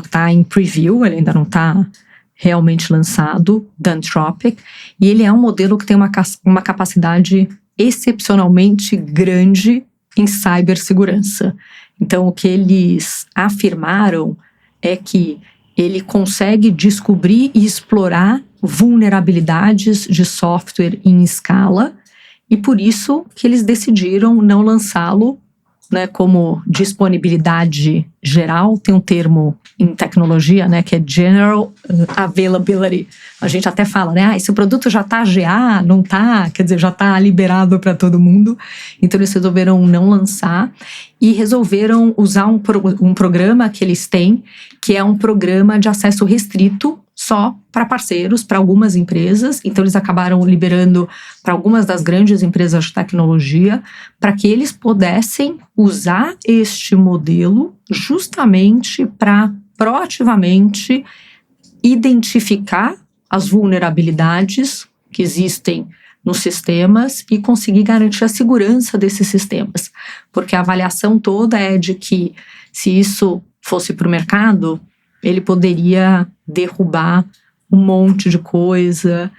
que está em preview, ele ainda não está realmente lançado, da Anthropic, e ele é um modelo que tem uma capacidade excepcionalmente grande em cibersegurança. Então, o que eles afirmaram é que ele consegue descobrir e explorar vulnerabilidades de software em escala, e por isso que eles decidiram não lançá-lo, né, como disponibilidade geral. Tem um termo em tecnologia, né, que é General Availability. A gente até fala, né, esse produto já está GA, não está, quer dizer, já está liberado para todo mundo. Então eles resolveram não lançar e resolveram usar um programa que eles têm, que é um programa de acesso restrito só para parceiros, para algumas empresas. Então, eles acabaram liberando para algumas das grandes empresas de tecnologia para que eles pudessem usar este modelo justamente para proativamente identificar as vulnerabilidades que existem nos sistemas e conseguir garantir a segurança desses sistemas. Porque a avaliação toda é de que, se isso fosse para o mercado, ele poderia derrubar um monte de coisa.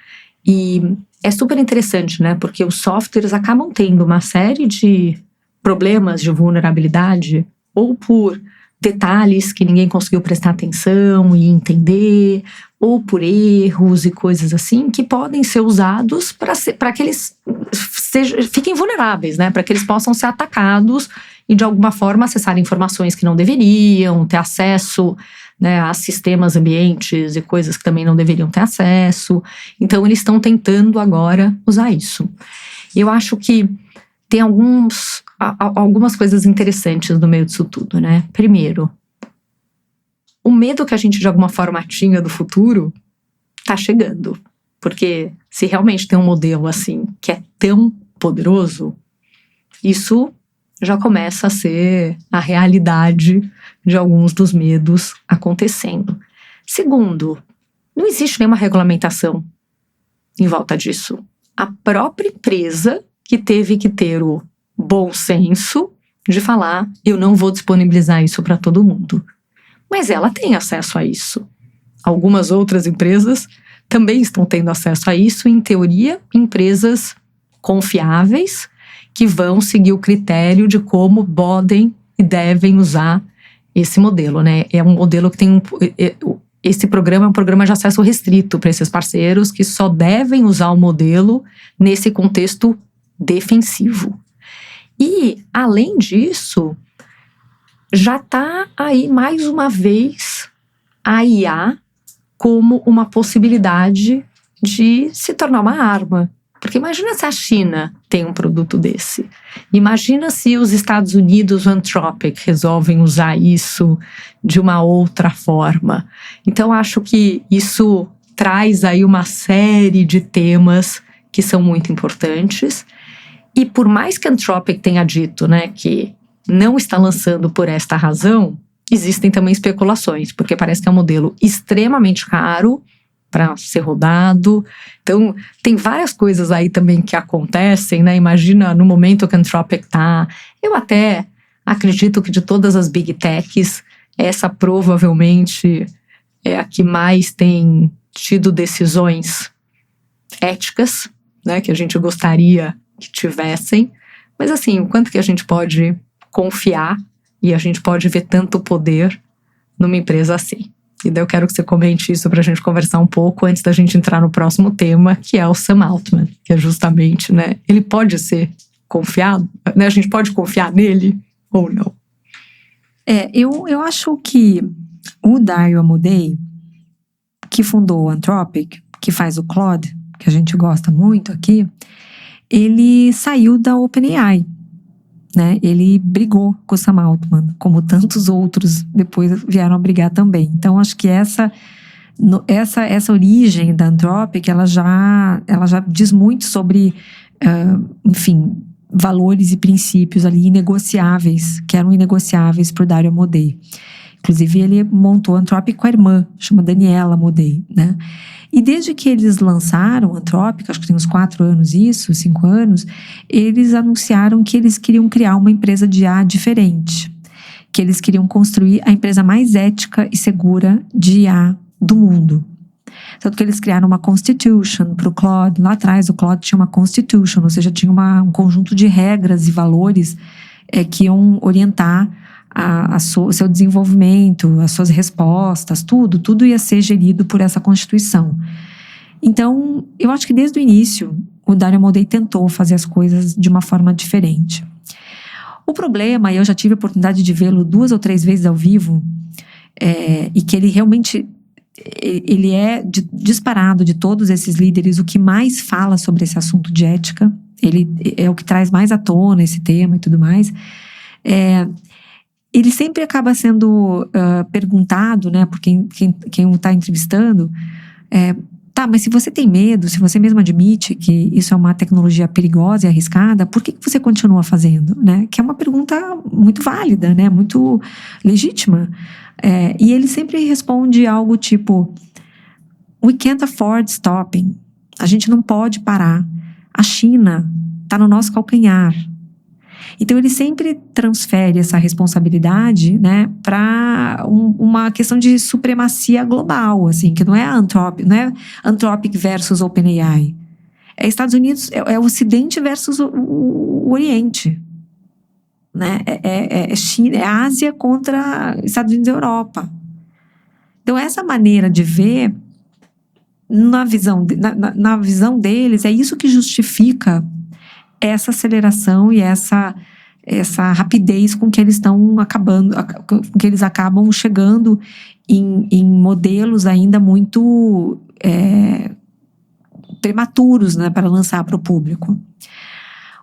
E é super interessante, né? Porque os softwares acabam tendo uma série de problemas de vulnerabilidade, ou por detalhes que ninguém conseguiu prestar atenção e entender, ou por erros e coisas assim, que podem ser usados para que eles fiquem vulneráveis, né? Para que eles possam ser atacados e de alguma forma acessar informações que não deveriam, ter acesso, né, a sistemas, ambientes e coisas que também não deveriam ter acesso. Então eles estão tentando agora usar isso. Eu acho que tem algumas coisas interessantes no meio disso tudo, né? Primeiro, o medo que a gente de alguma forma tinha do futuro tá chegando. Porque se realmente tem um modelo assim que é tão poderoso, isso já começa a ser a realidade de alguns dos medos acontecendo. Segundo, não existe nenhuma regulamentação em volta disso. A própria empresa que teve que ter o bom senso de falar, eu não vou disponibilizar isso para todo mundo. Mas ela tem acesso a isso. Algumas outras empresas também estão tendo acesso a isso, em teoria, empresas confiáveis que vão seguir o critério de como podem e devem usar esse modelo, né? É um modelo que tem esse programa é um programa de acesso restrito para esses parceiros que só devem usar o modelo nesse contexto defensivo. E, além disso, já está aí mais uma vez a IA como uma possibilidade de se tornar uma arma. Porque imagina se a China tem um produto desse. Imagina se os Estados Unidos, o Anthropic, resolvem usar isso de uma outra forma. Então, acho que isso traz aí uma série de temas que são muito importantes. E por mais que a Anthropic tenha dito, né, que não está lançando por esta razão, existem também especulações, porque parece que é um modelo extremamente caro para ser rodado. Então, tem várias coisas aí também que acontecem, né? Imagina no momento que a Anthropic está. Eu até acredito que de todas as Big Techs, essa provavelmente é a que mais tem tido decisões éticas, né? Que a gente gostaria que tivessem. Mas assim, o quanto que a gente pode confiar e a gente pode ver tanto poder numa empresa assim. E daí eu quero que você comente isso pra gente conversar um pouco antes da gente entrar no próximo tema, que é o Sam Altman, que é justamente, né, ele pode ser confiado, né, a gente pode confiar nele ou não? Eu acho que o Dario Amodei, que fundou o Anthropic, que faz o Claude, que a gente gosta muito aqui, ele saiu da OpenAI, né? Ele brigou com o Sam Altman, como tantos outros depois vieram a brigar também. Então, acho que essa origem da Anthropic, ela já diz muito sobre, enfim, valores e princípios ali inegociáveis, que eram inegociáveis para o Dario Amodei. Inclusive, ele montou a Anthropic com a irmã, chama Daniela Amodei, né? E desde que eles lançaram a Anthropic, acho que tem uns 4 anos isso, 5 anos, eles anunciaram que eles queriam criar uma empresa de IA diferente. Que eles queriam construir a empresa mais ética e segura de IA do mundo. Tanto que eles criaram uma Constitution para o Claude. Lá atrás, o Claude tinha uma Constitution, ou seja, tinha um conjunto de regras e valores que iam orientar o seu desenvolvimento, as suas respostas, tudo ia ser gerido por essa Constituição. Então, eu acho que desde o início, o Dario Amodei tentou fazer as coisas de uma forma diferente. O problema, e eu já tive a oportunidade de vê-lo 2 ou 3 vezes ao vivo, e que ele realmente, ele é disparado de todos esses líderes, o que mais fala sobre esse assunto de ética, ele é o que traz mais à tona esse tema e tudo mais, ele sempre acaba sendo perguntado, né, por quem está entrevistando, tá, mas se você tem medo, se você mesmo admite que isso é uma tecnologia perigosa e arriscada, por que você continua fazendo, né? Que é uma pergunta muito válida, né? Muito legítima. E ele sempre responde algo tipo: "We can't afford stopping." A gente não pode parar. A China está no nosso calcanhar. Então ele sempre transfere essa responsabilidade, né, para uma questão de supremacia global, assim, que não é Anthropic versus OpenAI. É Estados Unidos, é o Ocidente versus o Oriente, né? China, é Ásia contra Estados Unidos e Europa. Então essa maneira de ver, na visão deles, é isso que justifica essa aceleração e essa rapidez com que eles estão com que eles acabam chegando em modelos ainda muito prematuros, né, para lançar para o público.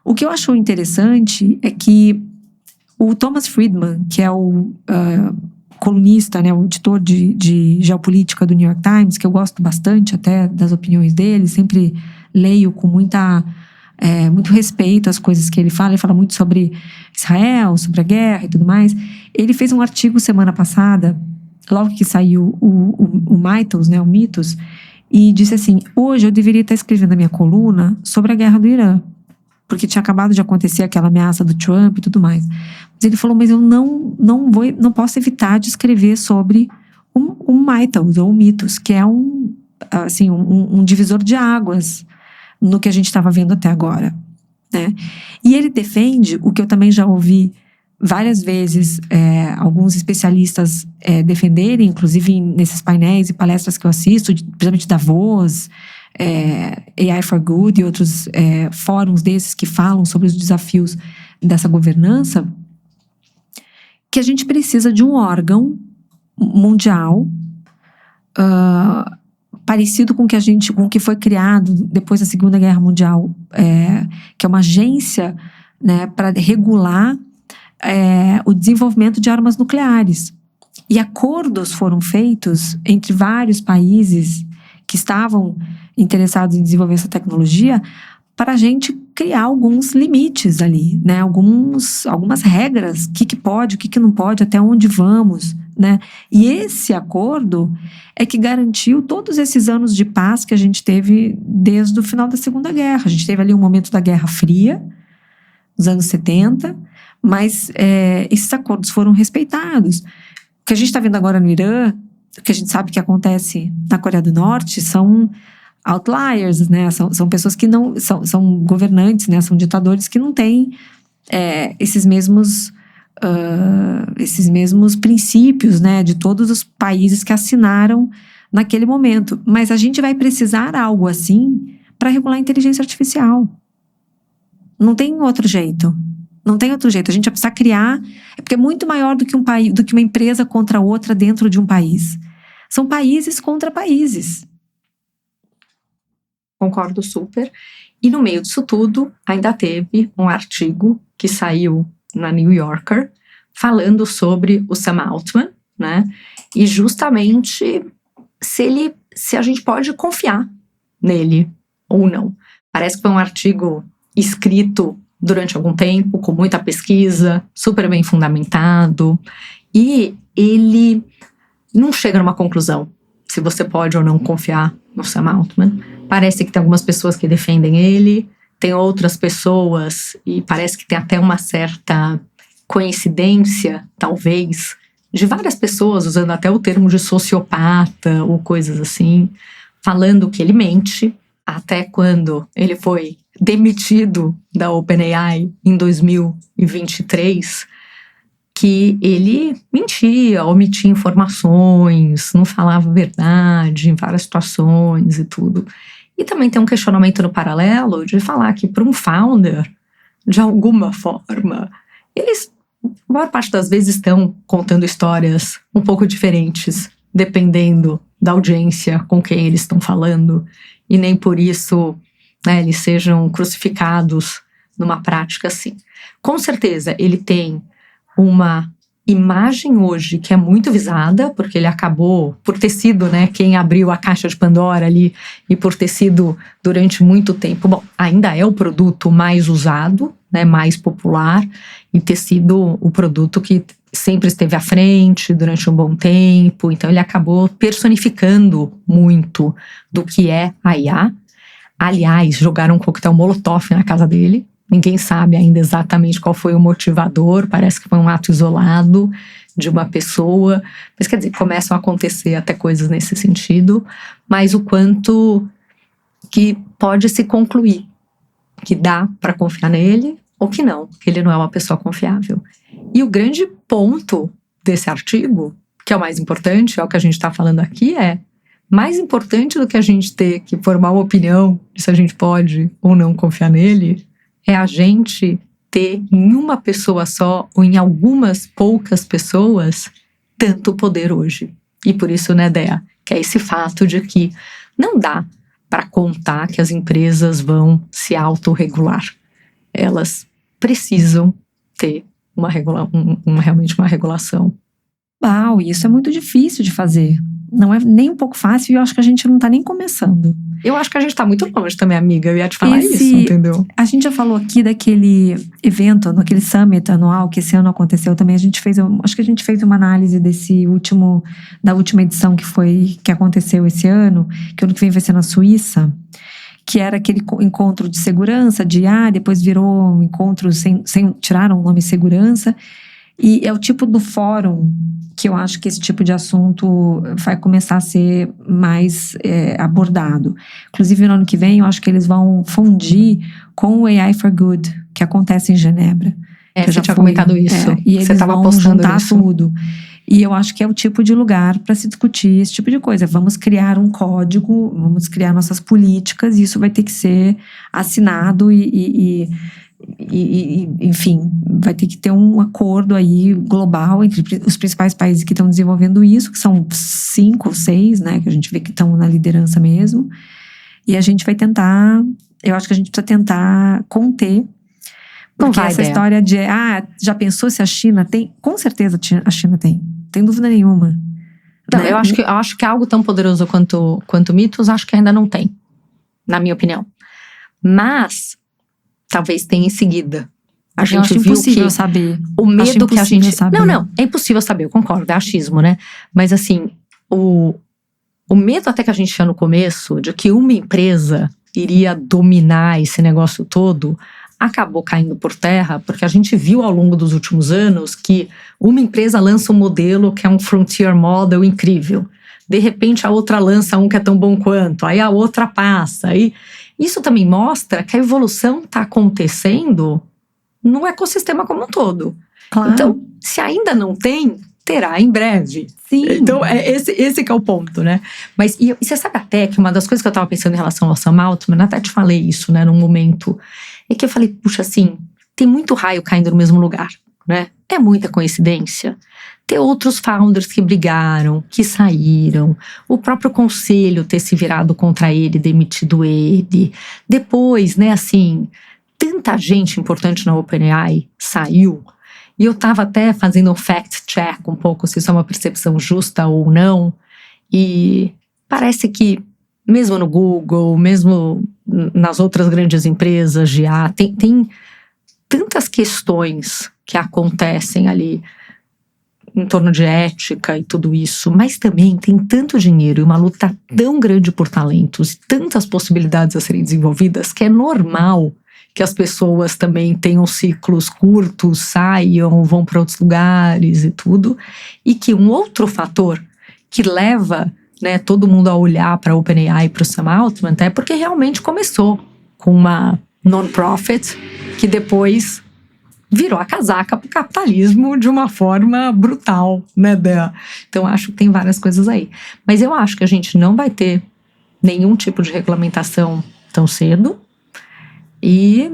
O que eu acho interessante é que o Thomas Friedman, que é o colunista, né, o editor de geopolítica do New York Times, que eu gosto bastante até das opiniões dele, sempre leio com muito respeito às coisas que ele fala muito sobre Israel, sobre a guerra e tudo mais. Ele fez um artigo semana passada, logo que saiu o Mythos, né, o Mitos, e disse assim: hoje eu deveria estar escrevendo a minha coluna sobre a guerra do Irã, porque tinha acabado de acontecer aquela ameaça do Trump e tudo mais. Mas ele falou: mas eu não posso evitar de escrever sobre um Mythos, ou Mitos, que é um divisor de águas no que a gente estava vendo até agora, né? E ele defende o que eu também já ouvi várias vezes alguns especialistas defenderem, inclusive nesses painéis e palestras que eu assisto, principalmente Davos, AI for Good e outros fóruns desses que falam sobre os desafios dessa governança, que a gente precisa de um órgão mundial parecido com o que foi criado depois da Segunda Guerra Mundial, que é uma agência, né, para regular o desenvolvimento de armas nucleares. E acordos foram feitos entre vários países que estavam interessados em desenvolver essa tecnologia para a gente criar alguns limites ali, né, algumas regras, o que pode, o que não pode, até onde vamos, né? E esse acordo é que garantiu todos esses anos de paz que a gente teve desde o final da Segunda Guerra. A gente teve ali um momento da Guerra Fria, nos anos 70, mas esses acordos foram respeitados. O que a gente está vendo agora no Irã, o que a gente sabe que acontece na Coreia do Norte, são outliers, né? São pessoas que não são governantes, né? São ditadores que não têm esses mesmos princípios, né, de todos os países que assinaram naquele momento. Mas a gente vai precisar algo assim para regular a inteligência artificial. Não tem outro jeito. Não tem outro jeito. A gente vai precisar criar, porque é muito maior do que um país, do que uma empresa contra outra dentro de um país. São países contra países. Concordo super. E no meio disso tudo, ainda teve um artigo que saiu na New Yorker, falando sobre o Sam Altman, né? E justamente se a gente pode confiar nele ou não. Parece que foi um artigo escrito durante algum tempo, com muita pesquisa, super bem fundamentado, e ele não chega numa conclusão se você pode ou não confiar no Sam Altman. Parece que tem algumas pessoas que defendem ele, tem outras pessoas, e parece que tem até uma certa coincidência, talvez, de várias pessoas usando até o termo de sociopata ou coisas assim, falando que ele mente. Até quando ele foi demitido da OpenAI em 2023, que ele mentia, omitia informações, não falava a verdade em várias situações e tudo. E também tem um questionamento no paralelo de falar que para um founder, de alguma forma, eles, a maior parte das vezes, estão contando histórias um pouco diferentes, dependendo da audiência com quem eles estão falando, e nem por isso, né, eles sejam crucificados numa prática assim. Com certeza, ele tem uma imagem hoje que é muito visada, porque ele acabou por ter sido, né, quem abriu a caixa de Pandora ali e por ter sido durante muito tempo, bom, ainda é o produto mais usado, né, mais popular, e ter sido o produto que sempre esteve à frente durante um bom tempo. Então ele acabou personificando muito do que é a IA. Aliás, jogaram um coquetel Molotov na casa dele. Ninguém sabe ainda exatamente qual foi o motivador, parece que foi um ato isolado de uma pessoa. Mas quer dizer, começam a acontecer até coisas nesse sentido, mas o quanto que pode se concluir que dá para confiar nele ou que não, que ele não é uma pessoa confiável. E o grande ponto desse artigo, que é o mais importante, é o que a gente está falando aqui, é mais importante do que a gente ter que formar uma opinião de se a gente pode ou não confiar nele, é a gente ter em uma pessoa só ou em algumas poucas pessoas tanto poder hoje. E por isso, né, Dea, que é esse fato de que não dá para contar que as empresas vão se autorregular. Elas precisam ter realmente uma regulação. Uau, isso é muito difícil de fazer. Não é nem um pouco fácil e eu acho que a gente não tá nem começando. Eu acho que a gente tá muito longe também, amiga. Eu ia te falar isso, entendeu? A gente já falou aqui daquele evento, naquele summit anual que esse ano aconteceu também. Acho que a gente fez uma análise da última edição que aconteceu esse ano, que ano que vem vai ser na Suíça, que era aquele encontro de segurança, de IA, depois virou um encontro tiraram o nome segurança. E é o tipo do fórum que eu acho que esse tipo de assunto vai começar a ser mais abordado. Inclusive, no ano que vem, eu acho que eles vão fundir com o AI for Good, que acontece em Genebra. Você tinha comentado isso. E eles vão juntar tudo. E eu acho que é o tipo de lugar para se discutir esse tipo de coisa. Vamos criar um código, vamos criar nossas políticas, e isso vai ter que ser assinado enfim, vai ter que ter um acordo aí global entre os principais países que estão desenvolvendo isso, que são 5 ou 6, né, que a gente vê que estão na liderança mesmo. E a gente vai tentar, eu acho que a gente precisa tentar conter, porque essa história de, já pensou se a China tem? Com certeza a China tem dúvida nenhuma. Não, né? eu acho que algo tão poderoso quanto mitos, acho que ainda não tem, na minha opinião. Mas talvez tenha em seguida. A gente viu que saber. O medo que a gente... Saber. Não, é impossível saber, eu concordo, é achismo, né? Mas assim, o medo até que a gente tinha no começo, de que uma empresa iria dominar esse negócio todo, acabou caindo por terra, porque a gente viu ao longo dos últimos anos que uma empresa lança um modelo que é um frontier model incrível. De repente a outra lança um que é tão bom quanto, aí a outra passa, aí... Isso também mostra que a evolução está acontecendo no ecossistema como um todo. Claro. Então, se ainda não tem, terá em breve. Sim. Então, esse que é o ponto, né? Mas e você sabe até que uma das coisas que eu estava pensando em relação ao Sam Altman, até te falei isso, né, num momento, é que eu falei, puxa, assim, tem muito raio caindo no mesmo lugar, né? É muita coincidência. Ter outros founders que brigaram, que saíram, o próprio conselho ter se virado contra ele, demitido ele. Depois, né, assim, tanta gente importante na OpenAI saiu. E eu estava até fazendo um fact-check um pouco, se isso é uma percepção justa ou não. E parece que, mesmo no Google, mesmo nas outras grandes empresas de IA, tem tantas questões que acontecem ali em torno de ética e tudo isso, mas também tem tanto dinheiro e uma luta tão grande por talentos e tantas possibilidades a serem desenvolvidas que é normal que as pessoas também tenham ciclos curtos, saiam, vão para outros lugares e tudo, e que um outro fator que leva, né, todo mundo a olhar para a OpenAI e para o Sam Altman é porque realmente começou com uma non-profit que depois virou a casaca pro capitalismo de uma forma brutal, né, Dea? Então, acho que tem várias coisas aí. Mas eu acho que a gente não vai ter nenhum tipo de regulamentação tão cedo. E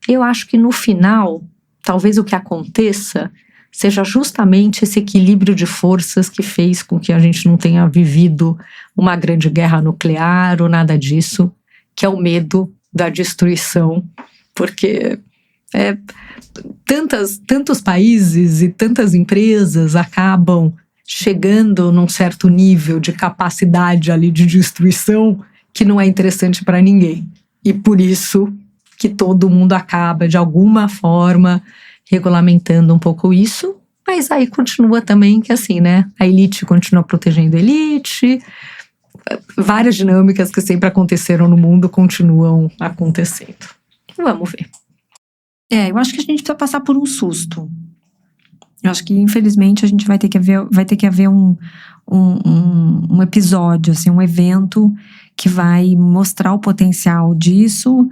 eu acho que no final, talvez o que aconteça seja justamente esse equilíbrio de forças que fez com que a gente não tenha vivido uma grande guerra nuclear ou nada disso, que é o medo da destruição, porque Tantos países e tantas empresas acabam chegando num certo nível de capacidade ali de destruição que não é interessante para ninguém. E por isso que todo mundo acaba, de alguma forma, regulamentando um pouco isso. Mas aí continua também que assim, né? A elite continua protegendo a elite. Várias dinâmicas que sempre aconteceram no mundo continuam acontecendo. Vamos ver. Eu acho que a gente precisa passar por um susto. Eu acho que, infelizmente, a gente vai ter que haver um episódio, assim, um evento que vai mostrar o potencial disso,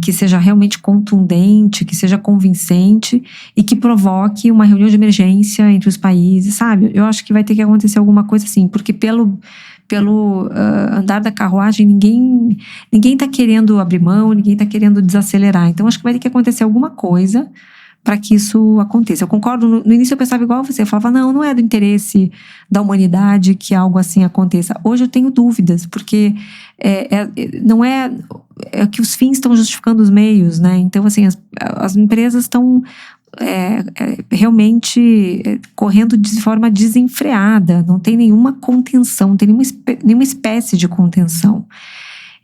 que seja realmente contundente, que seja convincente e que provoque uma reunião de emergência entre os países, sabe? Eu acho que vai ter que acontecer alguma coisa assim, porque pelo andar da carruagem, ninguém está querendo abrir mão, ninguém está querendo desacelerar. Então, acho que vai ter que acontecer alguma coisa para que isso aconteça. Eu concordo, no início eu pensava igual a você, eu falava, não é do interesse da humanidade que algo assim aconteça. Hoje eu tenho dúvidas, porque não é que os fins estão justificando os meios, né? Então, assim, as empresas estão realmente correndo de forma desenfreada, não tem nenhuma contenção, não tem nenhuma espécie de contenção.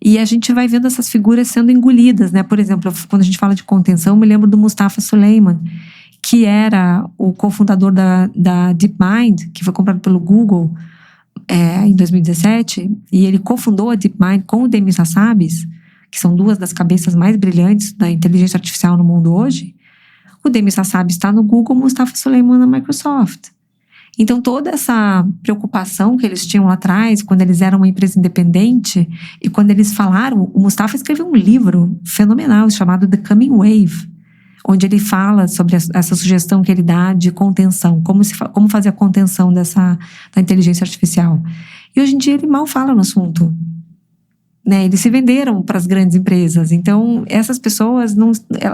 E a gente vai vendo essas figuras sendo engolidas, né? Por exemplo, quando a gente fala de contenção, eu me lembro do Mustafa Suleyman, que era o cofundador da DeepMind, que foi comprado pelo Google em 2017, e ele cofundou a DeepMind com o Demis Hassabis, que são duas das cabeças mais brilhantes da inteligência artificial no mundo hoje. O Demis Hassabis está no Google, o Mustafa Suleyman na Microsoft. Então, toda essa preocupação que eles tinham lá atrás, quando eles eram uma empresa independente, e quando eles falaram, o Mustafa escreveu um livro fenomenal chamado The Coming Wave, onde ele fala sobre essa sugestão que ele dá de contenção, como fazer a contenção da inteligência artificial. E hoje em dia ele mal fala no assunto. Né? Eles se venderam para as grandes empresas. Então, essas pessoas,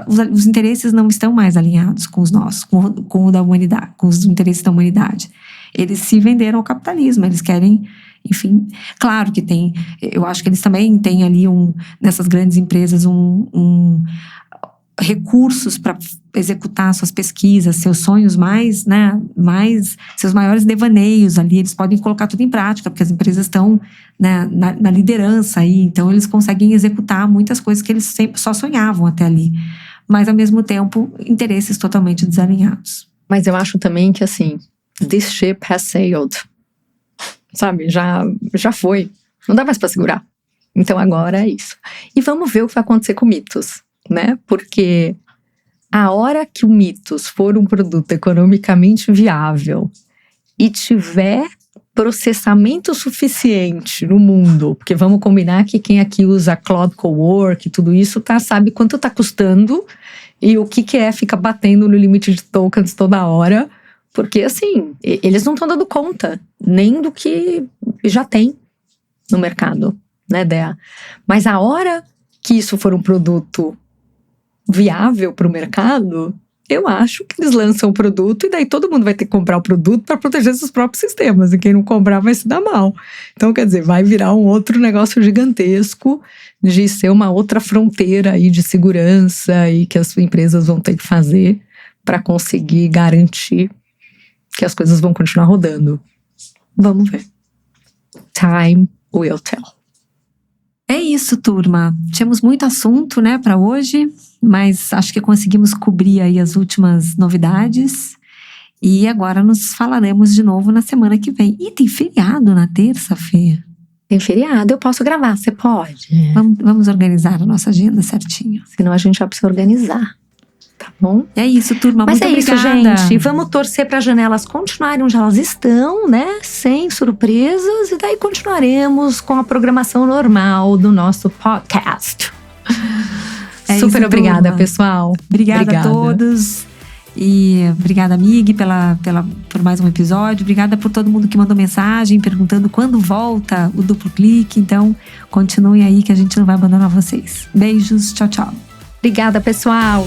os interesses não estão mais alinhados com os nossos, com o da humanidade, com os interesses da humanidade. Eles se venderam ao capitalismo, eles querem, enfim. Claro que tem, eu acho que eles também têm ali nessas grandes empresas recursos para executar suas pesquisas, seus sonhos seus maiores devaneios ali, eles podem colocar tudo em prática, porque as empresas estão, né, na liderança aí, então eles conseguem executar muitas coisas que eles sempre só sonhavam até ali, mas ao mesmo tempo, interesses totalmente desalinhados. Mas eu acho também que assim, this ship has sailed, sabe, já foi, não dá mais para segurar, então agora é isso. E vamos ver o que vai acontecer com mitos, né? Porque a hora que o Mitos for um produto economicamente viável e tiver processamento suficiente no mundo, porque vamos combinar que quem aqui usa Cloud Cowork e tudo isso sabe quanto está custando e o que fica batendo no limite de tokens toda hora, porque assim, eles não estão dando conta nem do que já tem no mercado, né, Dea? Mas a hora que isso for um produto viável para o mercado, eu acho que eles lançam o produto e daí todo mundo vai ter que comprar o produto para proteger seus próprios sistemas, e quem não comprar vai se dar mal. Então, quer dizer, vai virar um outro negócio gigantesco de ser uma outra fronteira aí de segurança e que as empresas vão ter que fazer para conseguir garantir que as coisas vão continuar rodando. Vamos ver. Time will tell. É isso, turma. Tínhamos muito assunto, né, para hoje, mas acho que conseguimos cobrir aí as últimas novidades. E agora nos falaremos de novo na semana que vem. E tem feriado na terça-feira. Tem feriado, eu posso gravar, você pode. Vamos organizar a nossa agenda certinho. Senão a gente já precisa organizar. Tá bom? É isso, turma. Mas muito obrigada. Isso, gente. Vamos torcer para as janelas continuarem onde elas estão, né? Sem surpresas. E daí continuaremos com a programação normal do nosso podcast. Super isso, obrigada, turma. Pessoal. Obrigada a todos. E obrigada, Mig, por mais um episódio. Obrigada por todo mundo que mandou mensagem perguntando quando volta o Duplo Clique. Então, continuem aí que a gente não vai abandonar vocês. Beijos, tchau, tchau. Obrigada, pessoal.